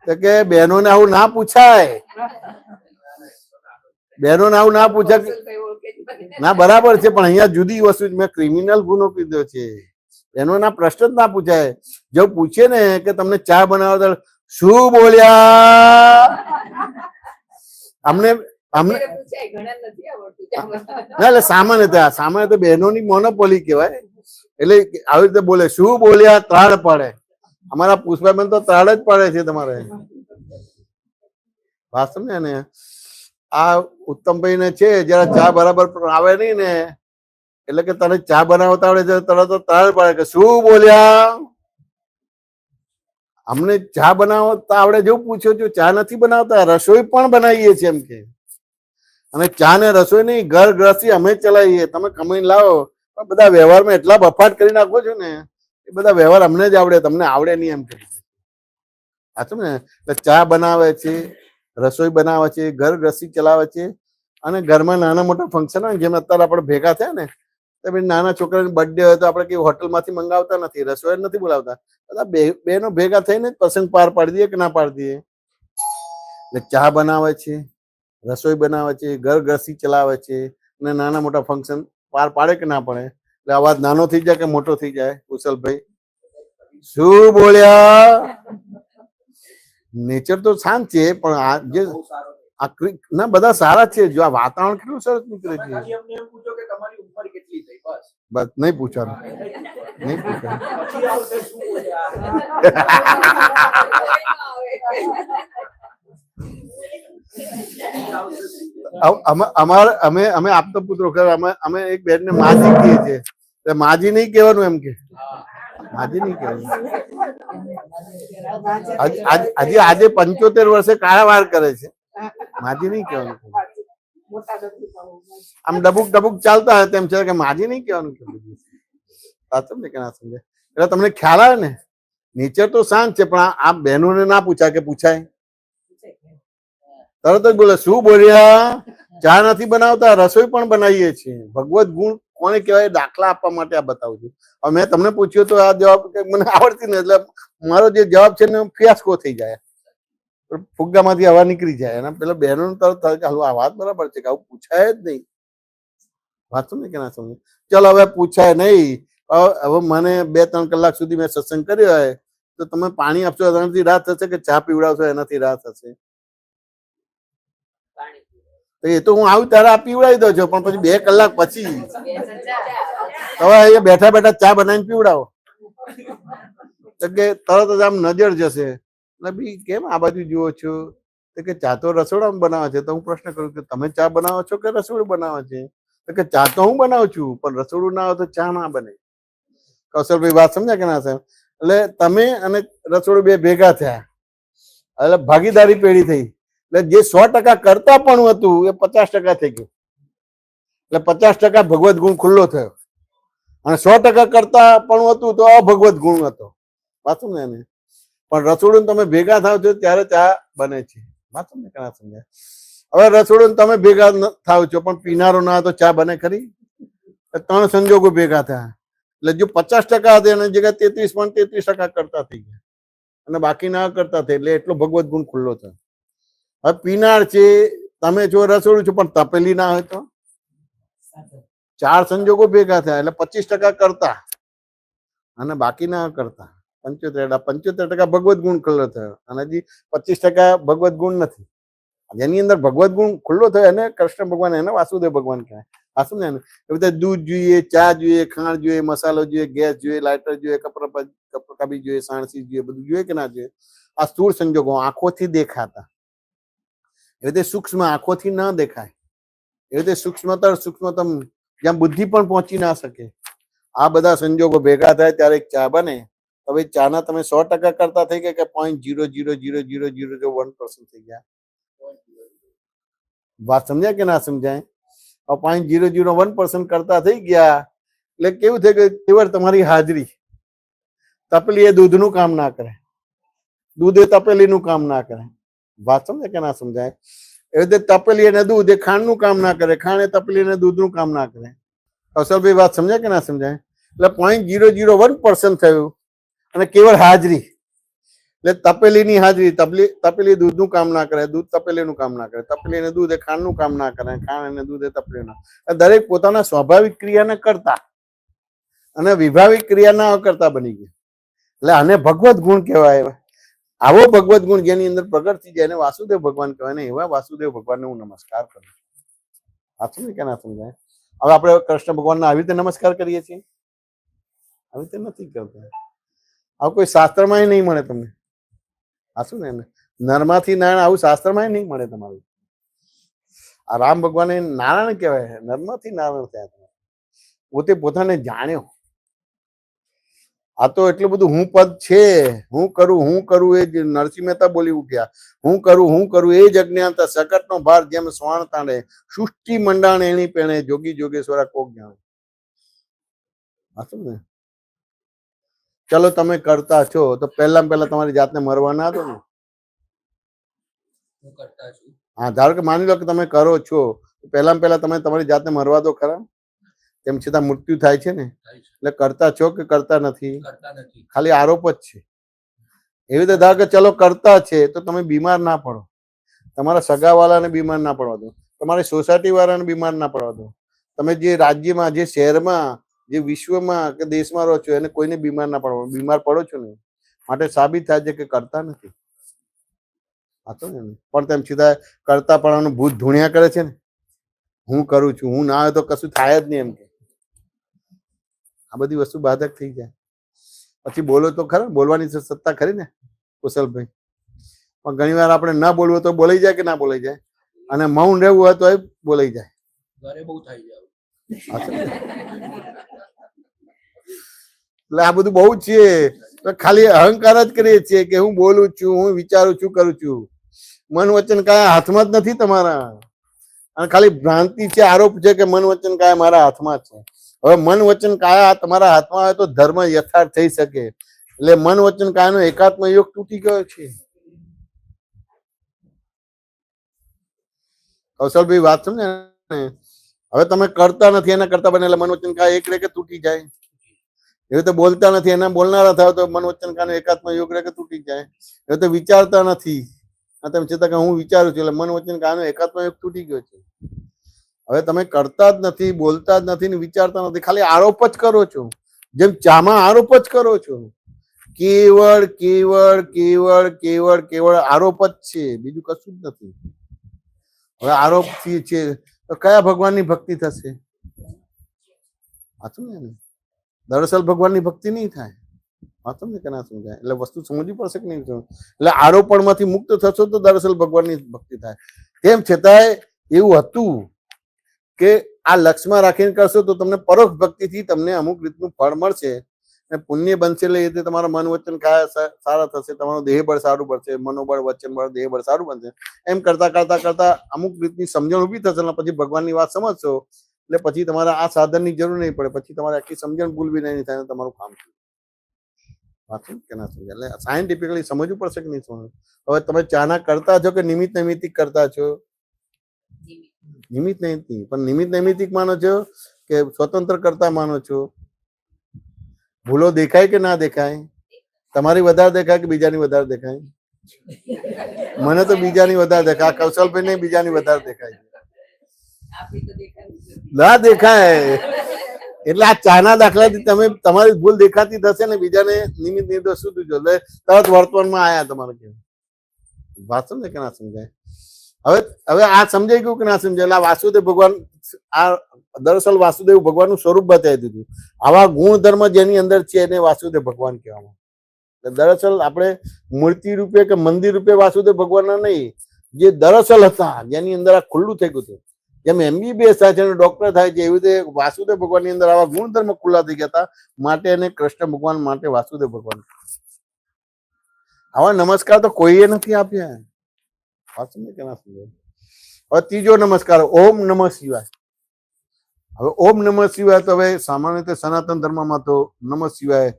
તો કે બહેનોને આવું ના પૂછાય, બહેનોને આવું ના પૂછાય. ના બરાબર છે, પણ અહીંયા જુદી વસ્તુ, મેં ક્રિમિનલ ગુનો કીધો છે. બહેનોના પ્રશ્ન જ ના પૂછાય. જો પૂછે ને કે તમને ચા બનાવતા શું બોલ્યા, અમને અમને ના, એટલે સામાન્ય તો બહેનોની મોનોપોલી કહેવાય. એટલે આવી રીતે બોલે શું બોલ્યા, ત્રાળ પડે. અમારા પુષ્પાબેન તો ત્રાળ જ પડે છે તમારે. વાત સમજે ને? આ ઉત્તમભાઈ ને છે જરા ચા બરાબર આવે નહીં ને, એટલે કે તને ચા બનાવતા આવડે છે, તરત તો ત્રાળ પડે કે શું બોલ્યા. અમને ચા બનાવતા આવડે જેવું પૂછ્યો છું, ચા નથી બનાવતા, રસોઈ પણ બનાવીએ છીએ એમ કે. અને ચા ને રસોઈ નહીં, ઘર ગૃહસ્થી અમે ચલાવીએ, તમે કમાઈને લાવો. પણ બધા વ્યવહારમાં એટલા બફાટ કરી નાખો છો ને, એ બધા વ્યવહાર અમને જ આવડે, તમને આવડે નહીં એમ કરી. સાચું ને? એટલે ચા બનાવે છે, રસોઈ બનાવે છે, ઘર ગૃહસ્થી ચલાવે છે. અને ઘરમાં નાના મોટા ફંક્શન હોય, જેમ અત્યારે આપણે ભેગા થયા ને, તો નાના છોકરાની બર્થડે હોય તો આપણે કેવું હોટલમાંથી મંગાવતા નથી, રસોઈ નથી બોલાવતા, બધા બેનો ભેગા થઈને જ પ્રસંગ પાર પાડી દઈએ કે ના પાડી દઈએ. એટલે ચા બનાવે છે, રસોઈ બનાવે છે, ઘર ગૃહસ્થી ચલાવે છે, અને નાના મોટા ફંક્શન પાર પાડે કે ના પડે. એટલે અવાજ નાનો થઈ જાય કે મોટો થઈ જાય? કુશલભાઈ શું બોલ્યા? નેચર તો શાંત છે, પણ આ જે ના બધા સારા છે. જો આ વાતાવરણ કેટલું સરસ નીકળે છે. બસ નહીં પૂછવાનું, નહીં પૂછવાનું. અમે આપતો પુત્રો અમે એક બેન ને માજી કહીએ છીએ. માજી નહીં કહેવાનું એમ કે, માજી નહીં કહેવાનું. આજે 75 વર્ષે કાળાવાર કરે છે, માજી નહીં કહેવાનું. આમ ડબુક ડબુક ચાલતા હોય તેમ છે કે માજી નહીં કહેવાનું. સાચું ને કે ના સમજે? એટલે તમને ખ્યાલ આવે ને, નેચર તો શાંત છે, પણ આ બહેનોને ના પૂછાય કે પૂછાય? તરત જ બોલે શું બોલ્યા, ચા નથી બનાવતા, રસોઈ પણ બનાવીએ છીએ. ભગવત ગુણ કોને કહેવાય દાખલા આપવા માટે આ બતાવું છું. હવે મેં તમને પૂછ્યું તો આ જવાબ મને આવડતી ને, એટલે મારો જે જવાબ છે ને ફિયાસ્કો થઈ જાય, ફુગ્ગામાંથી હવા નીકળી જાય. અને પેલા બહેનો તરત થાય કે આ વાત બરાબર છે કે આવું પૂછાય જ નહીં. વાત સમજે કે ના સમજે? ચલો હવે પૂછાય નહીં. હવે મને 2-3 કલાક સુધી મેં સત્સંગ કર્યો હોય તો તમે પાણી આપશો એનાથી રાત થશે કે ચા પીવડાવશો એનાથી રાત થશે? એ તો હું આવું ત્યારે પીવડાવી દઉં છું, પણ પછી 2 કલાક પછી હવે અહીંયા બેઠા બેઠા ચા બનાવીને પીવડાવો તો કે તરત જ આમ નજર જશે. એટલે બી કેમ આ બાજુ જુઓ છો? તો કે ચા તો રસોડામાં બનાવે છે. તો હું પ્રશ્ન કરું કે તમે ચા બનાવો છો કે રસોડું બનાવે છે? તો કે ચા તો હું બનાવું છું, પણ રસોડું ના હોય તો ચા ના બને. કૌશલભાઈ વાત સમજ્યા કે ના સાહેબ? એટલે તમે અને રસોડું બે ભેગા થયા, એટલે ભાગીદારી પેઢી થઈ. એટલે જે 100% કરતા પણ હતું એ 50% થઈ ગયું. એટલે 50% ભગવત ગુણ ખુલ્લો થયો, અને 100% કરતા પણ હતું તો અભગવત ગુણ હતો. વાંચું ને એને. પણ રસોડું તમે ભેગા થાવ છો ત્યારે ચા બને છે. વાંચું ને કેના સમજાય? હવે રસોડું તમે ભેગા થાવ છો પણ પીનારો ના તો ચા બને ખરી? 3 સંજોગો ભેગા થયા, એટલે જો 50% હતા એની જગ્યાએ 33% કરતા થઈ ગયા, અને બાકી ના કરતા થઈ. એટલે એટલો ભગવત ગુણ ખુલ્લો થયો. હવે પીનાર છે, તમે જો રસોડું છો પણ તપેલી ના હોય તો 4 સંજોગો ભેગા થયા, એટલે 25% કરતા અને બાકી ના કરતા 75% ભગવત ગુણ ખુલ્લો થયો, અને હજી 25% ભગવત ગુણ નથી. જેની અંદર ભગવત ગુણ ખુલ્લો થયો એને કૃષ્ણ ભગવાન, એને વાસુદેવ ભગવાન કહેવાય. વાસુ ને એ બધા દૂધ જોઈએ, ચા જોઈએ, ખાંડ જોઈએ, મસાલો જોઈએ, ગેસ જોઈએ, લાઇટર જોઈએ, કપી જોઈએ, સાણસી જોઈએ, બધું જોઈએ કે ના જોઈએ? આ સ્થૂળ સંજોગો આંખોથી દેખાતા. એ રીતે સૂક્ષ્મ આંખોથી ના દેખાય, એ રીતે સૂક્ષ્મતમ જ્યાં બુદ્ધિ પણ પહોંચી ના શકે, આ બધા સંજોગો ભેગા થાય ત્યારે એક ચા બને. હવે ચાના તમે 100% કરતા થઈ ગયા કે 0.0000001% થઈ ગયા? વાત સમજાય કે ના સમજાય? 0.001% કરતા થઈ ગયા એટલે કેવું થાય કે કેવળ તમારી હાજરી. તપેલી એ દૂધનું કામ ના કરે, દૂધ એ તપેલીનું કામ ના કરે. વાત સમજે કે ના સમજાય? એવી રીતે તપેલી અને દૂધ એ ખાંડનું કામ ના કરે, ખાંડ એ તપેલી અને દૂધનું કામ ના કરે. કૌશલભાઈ વાત સમજાય કે ના સમજાય? એટલે 0.001% થયું અને કેવળ હાજરી. એટલે તપેલીની હાજરી, તપેલી દૂધનું કામ ના કરે, દૂધ તપેલીનું કામ ના કરે, તપેલી અને દૂધ એ ખાંડનું કામ ના કરે, ખાંડ અને દૂધ એ તપેલીનું. દરેક પોતાના સ્વાભાવિક ક્રિયાને કરતા અને વિભાવિક ક્રિયાના અકર્તા બની ગયા. એટલે આને ભગવત ગુણ કહેવાય. આવો ભગવત ગુણ જેની અંદર પ્રગટ થઈ જાય એને વાસુદેવ ભગવાન કહેવાય ને એવા વાસુદેવ ભગવાનને હું નમસ્કાર કરું. સાચું કે ના સમજાય? હવે આપણે કૃષ્ણ ભગવાનને આવી રીતે નમસ્કાર કરીએ છીએ? આવી રીતે નથી કરતા. આવું કોઈ શાસ્ત્રમાં નહીં મળે તમને. સાચું ને? નરમાંથી નારાયણ આવું શાસ્ત્રમાં નહીં મળે તમારું. આ રામ ભગવાને નારાયણ કહેવાય, નરમાંથી નારાયણ થયા. પોતે પોતાને જાણ્યો. આ તો એટલું બધું હું પદ છે, હું કરું એ જ નરસિંહ મહેતા બોલી ઉઠ્યા. હું કરું એ જ અજ્ઞાનતા, સકટનો ભાર જેમ સ્વાણ તાણે, સૃષ્ટિ મંડાણ એની પેણે, જોગી જોગેશ્વરા કોક જાણે. ને ચલો તમે કરતા છો તો પહેલા તમારી જાતને મરવા ના દો ને. હા, ધારો કે માની લો કે તમે કરો છો, પહેલા તમે તમારી જાતને મરવા દો ખરા? તેમ છતાં મૃત્યુ થાય છે ને. એટલે કરતા છો કે કરતા નથી? ખાલી આરોપ જ છે. એવી રીતે ધારો કે ચલો કરતા છે તો તમે બીમાર ના પડો, તમારા સગાવાળાને બીમાર ના પડવા દો, તમારી સોસાયટી વાળાને બીમાર ના પડવા દો, તમે જે રાજ્યમાં, જે શહેરમાં, જે વિશ્વમાં કે દેશમાં રહો છો એને કોઈને બીમાર ના પડવા. બીમાર પડો છો ને માટે સાબિત થાય છે કે કરતા નથી. હતો ને? પણ તેમ છતાં કરતા પડવાનું ભૂત ધૂણ્યા કરે છે ને. હું કરું છું, હું ના હોય તો કશું થાય જ નહીં એમ કે. આ બધી વસ્તુ બાધક થઈ જાય. પછી બોલો તો ખરા, બોલવાની સત્તા ખરી ને કુશલભાઈ? પણ ઘણી વાર આપણે ના બોલવું તો બોલાઈ જાય કે ના બોલાઈ જાય, અને મૌન રહેવું હોય તો એ બોલાઈ જાય. એટલે આ બધું બહુ છે. ખાલી અહંકાર જ કરીએ છીએ કે હું બોલું છું, હું વિચારું છું, કરું છું. મન વચન કાયા હાથમાં જ નથી તમારા. અને ખાલી ભ્રાંતિ છે, આરોપ છે કે મન વચન કાયા મારા હાથમાં છે. હવે મન વચન કાયા તમારા હાથમાં હોય તો ધર્મ યથાર્થ થઈ શકે. એટલે મન વચન કાયાનો એકાત્મ યોગ તૂટી ગયો છે. કૌશલભાઈ વાત સમજે ને? હવે તમે કરતા નથી એના કરતા બને એટલે મન વચન કાયા એક રેકે તૂટી જાય. એવી રીતે બોલતા નથી એના બોલનારા થાવ તો મન વચન કાયાનો એકાત્મ યોગ રેકે તૂટી જાય. એવી રીતે વિચારતા નથી, તેમ છતાં કે હું વિચારું છું એટલે મન વચન કાયાનો એકાત્મ યોગ તૂટી ગયો છે. હવે તમે કરતા જ નથી, બોલતા જ નથી ને વિચારતા નથી, ખાલી આરોપ જ કરો છો. જેમ ચામાં આરોપ જ કરો છો. કેવળ કેવળ કેવળ કેવળ કેવળ આરોપ જ છે, બીજું કશું જ નથી. હવે આરોપ થી છે તો કયા ભગવાનની ભક્તિ થશે? સાચું ને? દરઅસલ ભગવાનની ભક્તિ નહીં થાય. વાંચો ને કે ના સમજાય? એટલે વસ્તુ સમજવી પડશે કે નહીં? એટલે આરોપણ માંથી મુક્ત થશો તો દરઅસલ ભગવાનની ભક્તિ થાય. તેમ છતાંય એવું હતું કે આ લક્ષ્યમાં રાખીને કરશો તો તમને પરોક્ષ ભક્તિથી તમને અમુક રીતનું ફળ મળશે અને પુણ્ય બનશે. એટલે એ રીતે તમારા મન વચન કાયા સારા થશે, તમારું દેહ બળ સારું બનશે, મનોબળ, વચન બળ, દેહ બળ સારું બનશે. એમ કરતા કરતા કરતા અમુક રીતની સમજણ ઉભી થશે અને પછી ભગવાનની વાત સમજશો એટલે પછી તમારે આ સાધનની જરૂર નહીં પડે. પછી તમારે આખી સમજણ ભૂલવી નહીં થાય, તમારું કામ થયું. કે ના સમજાય? એટલે સાયન્ટિફિકલી સમજવું પડશે કે નહીં સમજવું? હવે તમે ચાના કરતા છો કે નિમિત્ત નૈમિત્તિક કરતા છો? નિમિત્ત નૈમિત્તિક. પણ નિમિત્ત નૈમિત્તિક માનો છો કે સ્વતંત્ર કરતા માનો છો? ભૂલો દેખાય કે ના દેખાય? તમારી વધારે દેખાય કે બીજાની વધારે દેખાય? મને તો બીજાની વધારે દેખાય. કૌશલભાઈ ને બીજાની વધારે દેખાય. ના દેખાય. એટલે આ ચાના દાખલાથી તમે તમારી ભૂલ દેખાતી થશે ને બીજાને નિમિત્ત નિર્દોષ સુધી જો એટલે તરત વર્તમાનમાં આયા તમારે કેવું. વાત સમજે કે ના સમજાય? હવે આ સમજાઈ ગયું કે ના સમજાય? એટલે વાસુદેવ ભગવાન આ દરઅસલ વાસુદેવ ભગવાનનું સ્વરૂપ બતાવી દીધું. આવા ગુણધર્મ જેની અંદર છે એને વાસુદેવ ભગવાન કહેવામાં. દરઅસલ આપણે મૂર્તિ રૂપે કે મંદિર રૂપે વાસુદેવ ભગવાનના નહીં, જે દરઅસલ હતા જેની અંદર આ ખુલ્લું થઈ ગયું હતું. જેમ MBBS થાય છે અને ડોક્ટર થાય છે એવી રીતે વાસુદેવ ભગવાનની અંદર આવા ગુણધર્મ ખુલ્લા થઈ ગયા હતા. માટે એને કૃષ્ણ ભગવાન માટે વાસુદેવ ભગવાન. આવા નમસ્કાર તો કોઈએ નથી આપ્યા. વાત સમજે કે ના સમજે? હવે ત્રીજો નમસ્કાર ઓમ નમઃ શિવાય. હવે ઓમ નમઃ શિવાય તો હવે સામાન્ય રીતે સનાતન ધર્મમાં તો નમઃ શિવાય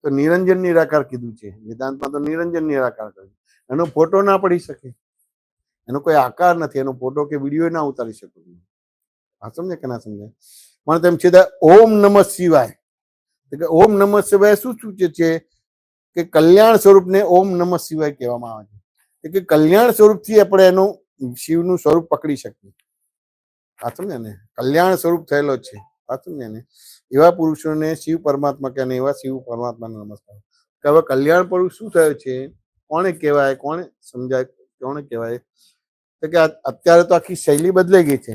તો નિરંજન નિરાકાર કીધું છે, વેદાંતમાં તો નિરંજન નિરાકાર કહ્યું. એનો ફોટો ના પડી શકે, એનો કોઈ આકાર નથી, એનો ફોટો કે વિડીયો ના ઉતારી શકો. આ સમજે કે ના સમજાય? પણ તેમ છતાં ઓમ નમઃ શિવાય, ઓમ નમઃ શિવાય શું સૂચે છે કે કલ્યાણ સ્વરૂપને ઓમ નમઃ શિવાય કહેવામાં આવે છે, કે કલ્યાણ સ્વરૂપથી આપણે એનું શિવનું સ્વરૂપ પકડી શકીએ. આ સમજે ને, કલ્યાણ સ્વરૂપ થયેલો છે. આ સમજે ને, એવા પુરુષોને શિવ પરમાત્મા કહે, એવા શિવ પરમાત્માને નમસ્કાર. કે હવે કલ્યાણ પુરુષ શું થયો છે, કોને કહેવાય, કોને સમજાય, કોને કહેવાય? તો કે અત્યારે તો આખી શૈલી બદલાઈ ગઈ છે,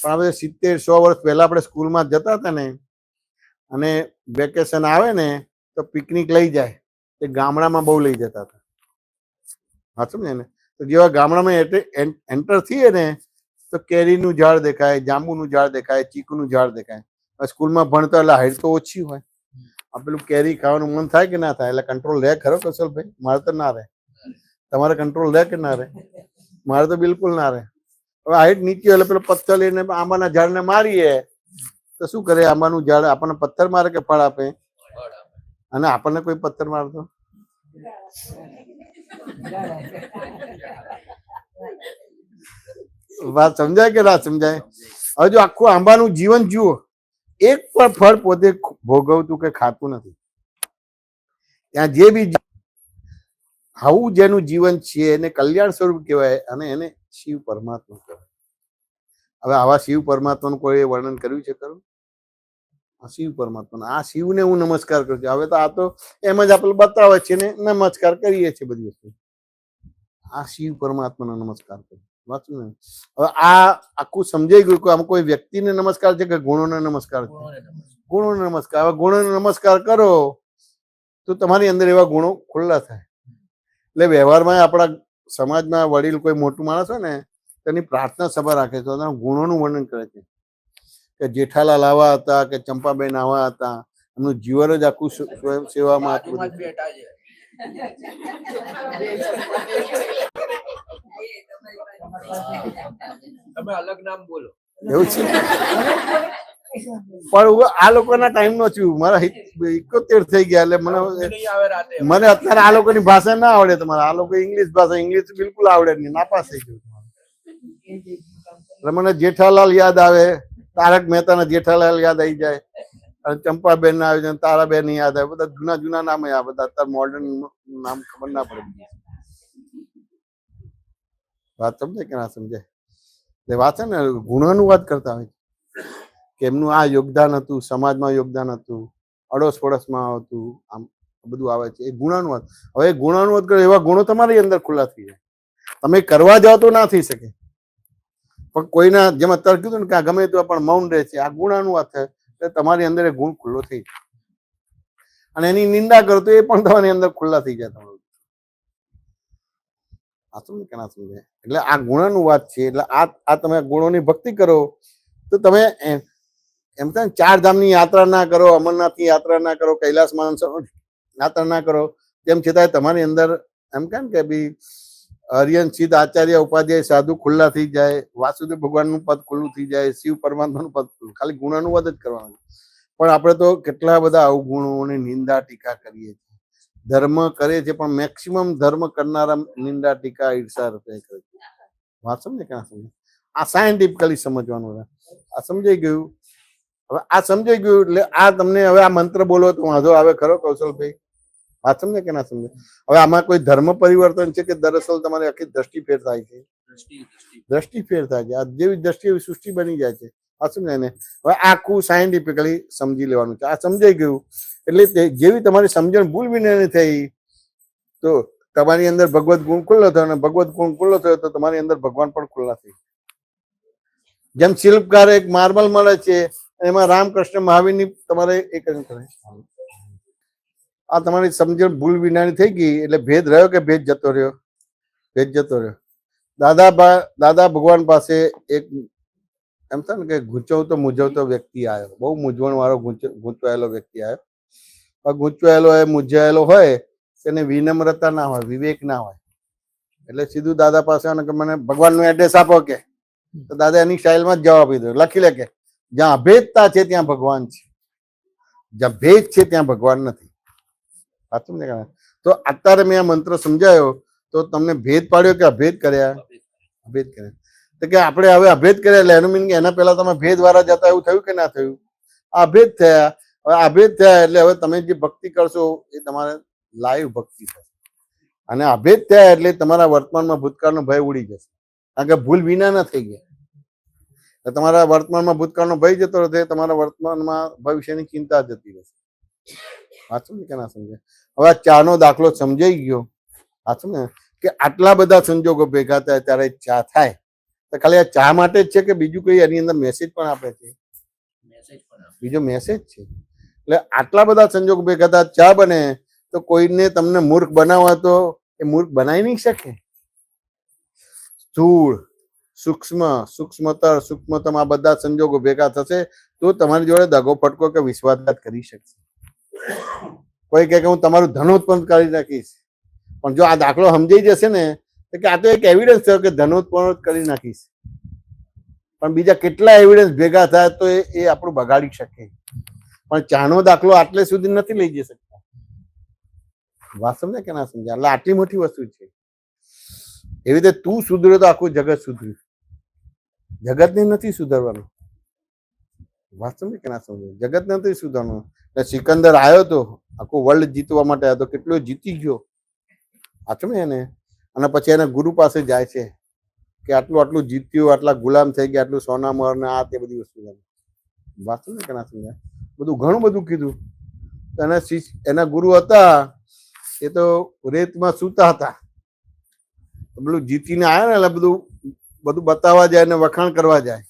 પણ હવે 70-100 વર્ષ પહેલા આપણે સ્કૂલમાં જતા હતા ને, અને વેકેશન આવે ને તો પિકનિક લઈ જાય, એ ગામડામાં બહુ લઈ જતા હતા. હા સમજે ને, તો જેવા ગામડામાં એન્ટર થઈએ ને તો કેરીનું ઝાડ દેખાય, જાંબુનું ઝાડ દેખાય, ચીકુનું ઝાડ દેખાય. સ્કૂલમાં ભણતા એટલે હાઈટ તો ઓછી હોય, આ પેલું કેરી ખાવાનું મન થાય કે ના થાય? એટલે કંટ્રોલ રહે ખરો કૌશલભાઈ? મારે તો ના રહે. તમારે કંટ્રોલ રહે કે ના રહે? મારે તો બિલકુલ ના રહે. હવે હાઈટ નીચે એટલે પેલો પથ્થર લઈને આંબાના ઝાડને મારીએ તો શું કરે? આંબાનું ઝાડ આપણને પથ્થર મારે કે ફળ આપે? અને આપણને કોઈ પથ્થર મારતો? વાત સમજાય કે ના સમજાય? હવે જો આખું આંબાનું જીવન જુઓ, એક પણ ફળ પોતે ભોગવતું કે ખાતું નથી. ત્યાં જે બી આવું જેનું જીવન છે એને કલ્યાણ સ્વરૂપ કહેવાય, અને એને શિવ પરમાત્મા કહેવાય. હવે આવા શિવ પરમાત્માનું કોઈ વર્ણન કર્યું છે ખરું? શિવ પરમાત્મા, આ શિવને હું નમસ્કાર કરું છું. હવે તો આ તો એમ જ આપણે બતાવે છે ને નમસ્કાર કરીએ છીએ બધી વસ્તુ. આ શિવ પરમાત્માનો નમસ્કાર કરું. વાંચું ને, હવે આ આખું સમજાઈ ગયું કે આમ કોઈ વ્યક્તિને નમસ્કાર છે કે ગુણોને નમસ્કાર છે? ગુણોને નમસ્કાર. હવે ગુણોને નમસ્કાર કરો તો તમારી અંદર એવા ગુણો ખુલ્લા થાય. એટલે વ્યવહારમાં આપણા સમાજમાં વડીલ કોઈ મોટું માણસ હોય ને, તેની પ્રાર્થના સભા રાખે છે, ગુણોનું વર્ણન કરે છે કે જેઠાલાલ આવા હતા, કે ચંપાબેન આવા હતા, એમનું જીવન જ આખું સ્વયં સેવામાં હતું. તમે અલગ નામ બોલો. એવું છે. પણ આ લોકોના ટાઈમ નો છું, મારા 71 થઈ ગયા, એટલે મને અત્યારે આ લોકોની ભાષા ના આવડે. તમારે આ લોકો ઇંગ્લિશ ભાષા, ઇંગ્લિશ બિલકુલ આવડે નહીં, નાપાસ થઈ ગયું. એટલે મને જેઠાલાલ યાદ આવે, તારક મહેતાના જેઠાલાલ યાદ આવી જાય, અને ચંપાબેન ના આવે, તારાબેન યાદ આવે, બધા જૂના જૂના નામ આ બધા. અત્યારે મોડર્ન નામ ખબર ના પડે. વાત સમજે કે ના સમજે? એટલે વાત છે ને, ગુણોનું વાત કરતા હોય કે એમનું આ યોગદાન હતું, સમાજમાં યોગદાન હતું, અડોસ પડોશમાં હતું, આમ બધું આવે છે. એ ગુણાનું વાત. હવે ગુણાનું વાત કરો, એવા ગુણો તમારી અંદર ખુલ્લા થઈ જાય. તમે કરવા જાઓ તો ના થઈ શકે, પણ કોઈના જેમ અત્યારે કીધું ને કે આ ગમે તો પણ મૌન રહે છે, આ ગુણાનું વાત થાય એટલે તમારી અંદર એ ગુણ ખુલ્લો થઈ જાય. અને એની નિંદા કરો તો એ પણ તમારી અંદર ખુલ્લા થઈ જાય. તમારું આ સમજે કે ના સમજે? એટલે આ ગુણોનું વાત છે. એટલે આ તમે ગુણોની ભક્તિ કરો તો તમે એમ થાય ને, 4 ધામની યાત્રા ના કરો, અમરનાથની યાત્રા ના કરો, કૈલાસ માનસરોવર યાત્રા ના કરો, તેમ છતાંય તમારી અંદર એમ કહે ને કે ભાઈ હરિયન સિદ્ધ આચાર્ય ઉપાધ્યાય સાધુ ખુલ્લા થઈ જાય, વાસુદેવ ભગવાનનું પદ ખુલ્લું થઈ જાય, શિવ પરમાત્માનું પદ ખુલ્લું. ખાલી ગુણાનું પદ જ કરવાનું. પણ આપણે તો કેટલા બધા અવગુણોની નિંદા ટીકા કરીએ છીએ. ધર્મ કરે છે, પણ મેક્સિમમ ધર્મ કરનારા નિંદા ટીકા ઈર્ષા રૂપે કરે છે. વાત સમજે કે ના સમજે? આ સાયન્ટિફિકલી સમજવાનું. આ સમજાઈ ગયું? હવે આ સમજાઈ ગયું એટલે આ તમને હવે આ મંત્ર બોલો તો વાંધો આવે ખરો કૌશલભાઈ? વાત સમજે કે ના સમજે? હવે આમાં કોઈ ધર્મ પરિવર્તન છે કે દરઅસલ તમારી આખી દ્રષ્ટિ ફેર થાય છે? દ્રષ્ટિ ફેર થાય છે. આ જેવી દ્રષ્ટિ એવી સૃષ્ટિ બની જાય છે. આ સમજાય ને? હવે આખું સાયન્ટિફિકલી સમજી લેવાનું છે. આ સમજાઈ ગયું એટલે જેવી તમારી સમજણ ભૂલ વિના થઈ તો તમારી અંદર ભગવત ગુણ ખુલ્લો થયો, અને ભગવત ગુણ ખુલ્લો થયો તો તમારી અંદર ભગવાન પણ ખુલ્લા થઈ. જેમ શિલ્પકાર એક માર્બલ મળે છે, એમાં રામકૃષ્ણ મહાવીરની તમારે એક કરે. આ તમારી સમજણ ભૂલ વિનાની થઈ ગઈ એટલે ભેદ રહ્યો કે ભેદ જતો રહ્યો? ભેદ જતો રહ્યો. દાદા ભગવાન પાસે એક એમ થાય ને કે ગૂંચવતો મૂંઝવતો વ્યક્તિ આવ્યો, બહુ મૂંઝવણ વાળો ગૂંચવાયેલો વ્યક્તિ આવ્યો. ગૂંચવાયેલો એ મૂંઝાયેલો હોય તેને વિનમ્રતા ના હોય, વિવેક ના હોય, એટલે સીધું દાદા પાસે કે મને ભગવાનનું એડ્રેસ આપો કે, તો દાદા એની સ્ટાઇલમાં જ જવાબ આપી દો, લખી લે કે જ્યાં અભેદતા છે ત્યાં ભગવાન છે, જ્યાં ભેદ છે ત્યાં ભગવાન નથી. સાચું ને? તો અત્યારે મેં આ મંત્ર સમજાયો તો તમને ભેદ પાડ્યો કે અભેદ કર્યા? અભેદ કર્યા. તો કે આપણે હવે અભેદ કર્યા એટલે એનું મીનિંગ એના પહેલા તમે ભેદ વાળા જતા એવું થયું કે ના થયું? આ અભેદ થયા. હવે અભેદ થયા એટલે હવે તમે જે ભક્તિ કરશો એ તમારે લાઈવ ભક્તિ થશે. અને અભેદ થયા એટલે તમારા વર્તમાનમાં ભૂતકાળનો ભય ઉડી જશે, કારણ કે ભૂલ વિના ના થઈ ગયા. તમારા વર્તમાનમાં ભૂતકાળનો ભય જતો રહેશે, તમારા વર્તમાનમાં ભવિષ્યની ચિંતા જતી રહેશે. સાચું ને કે ના સમજાય? હવે આ ચાનો દાખલો સમજાઈ ગયો. સાચું ને કે આટલા બધા સંજોગો ભેગા થાય ત્યારે ચા થાય. તો ખાલી આ ચા માટે જ છે કે બીજું કોઈ એની અંદર મેસેજ પણ આપે છે? બીજો મેસેજ છે. એટલે આટલા બધા સંજોગો ભેગા થાય ચા બને તો કોઈને તમને મૂર્ખ બનાવવા તો એ મૂર્ખ બનાવી નહીં શકે. સ્થૂળ, સૂક્ષ્મ, સૂક્ષ્મતર, સૂક્ષ્મતમ આ બધા સંજોગો ભેગા થશે તો તમારી જોડે દગો ફટકો કે વિશ્વાસઘાત કરી શકશે. કોઈ કહે કે હું તમારું ધનોત્પન્ન કરી નાખીશ, પણ જો આ દાખલો સમજાઈ જશે ને તો કે આ તો એક એવિડન્સ થયો કે ધનોત્પન્ન કરી નાખીશ, પણ બીજા કેટલા એવિડન્સ ભેગા થાય તો એ આપણું બગાડી શકે. પણ ચાનો દાખલો આટલે સુધી નથી લઈ જઈ શકતા. વાત સમજે કે ના સમજે? એટલે આટલી મોટી વસ્તુ છે. એવી રીતે તું સુધરે તો આખું જગત સુધર્યું. જગતને નથી સુધારવાનું. વાત સમજે કે ના સમજે? જગત નથી સુધારવાનું. સિકંદર આવ્યો તો આખું વર્લ્ડ જીતવા માટે આવ્યો તો કેટલો જીતી ગયો. સાચું એને? અને પછી એને ગુરુ પાસે જાય છે કે આટલું જીત્યું, આટલા ગુલામ થઈ ગયા, આટલું સોના મર ને આ તે બધી વસ્તુ. વાત સમજે કે ના સમજે? બધું ઘણું બધું કીધું. એના ગુરુ હતા એ તો રેતમાં સૂતા હતા. પેલું જીતીને આવ્યા ને એટલે બધું બતાવવા જાય ને વખાણ કરવા જાય.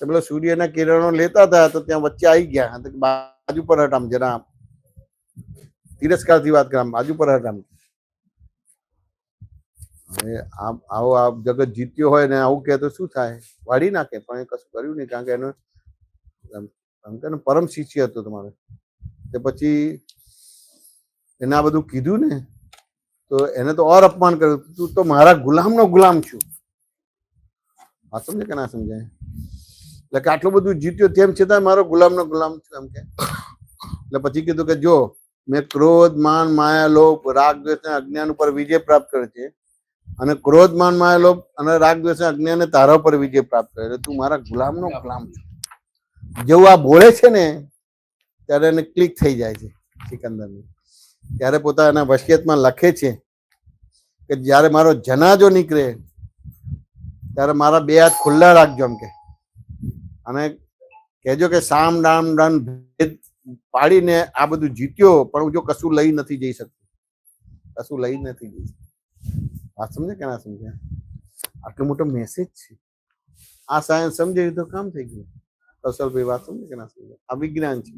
પેલો સૂર્યના કિરણો લેતા હતા તો ત્યાં વચ્ચે આવી ગયા. બાજુ પર હટ, આમ જરા તિરસ્કારથી વાત કર, બાજુ પર હટ. આમ હવે આવો આ જગત જીત્યો હોય ને આવું કહે તો શું થાય? વાળી નાખે. પણ એ કશું કર્યું નહીં, કારણ કે એનો પરમ શિષ્ય હતો તમારે. તે પછી એને આ બધું કીધું ને તો એને તો ઓર અપમાન કર્યું. તું તો મારા ગુલામનો ગુલામ છું. આ સમજે કે ના સમજાય? એટલે કે આટલું બધું જીત્યો તેમ છતાં મારો ગુલામનો ગુલામ છું એમ કે. એટલે પછી કીધું કે જો મેં ક્રોધ, માન, માયા, લોભ, રાગ, દ્વેષ અને અજ્ઞાન ઉપર વિજય પ્રાપ્ત કર્યો છે, અને ક્રોધ, માન, માયા, લોભ અને રાગ, દ્વેષ અને અજ્ઞાને તારા ઉપર વિજય પ્રાપ્ત કર્યો. એટલે તું મારા ગુલામનો ગુલામ છું. જેવું આ બોલે છે ને ત્યારે એને ક્લિક થઈ જાય છે સિકંદરને. ત્યારે પોતાના વસિયતમાં લખે છે કે જ્યારે મારો જનાજો નીકળે ત્યારે મારા બે હાથ ખુલ્લા રાખજો એમ કે, અને કહેજો કે સામ ડામ ડન ભેદ પાડીને આ બધું જીત્યો, પણ હું જો કશું લઈ નથી જઈ શકતો. કશું લઈ નથી જઈ શકતો. વાત સમજે કે ના સમજે? આટલો મોટો મેસેજ છે. આ સાયન્સ સમજાયું તો કામ થઈ ગયું. કૌશલભાઈ વાત સમજે કે ના સમજે? આ વિજ્ઞાન છે.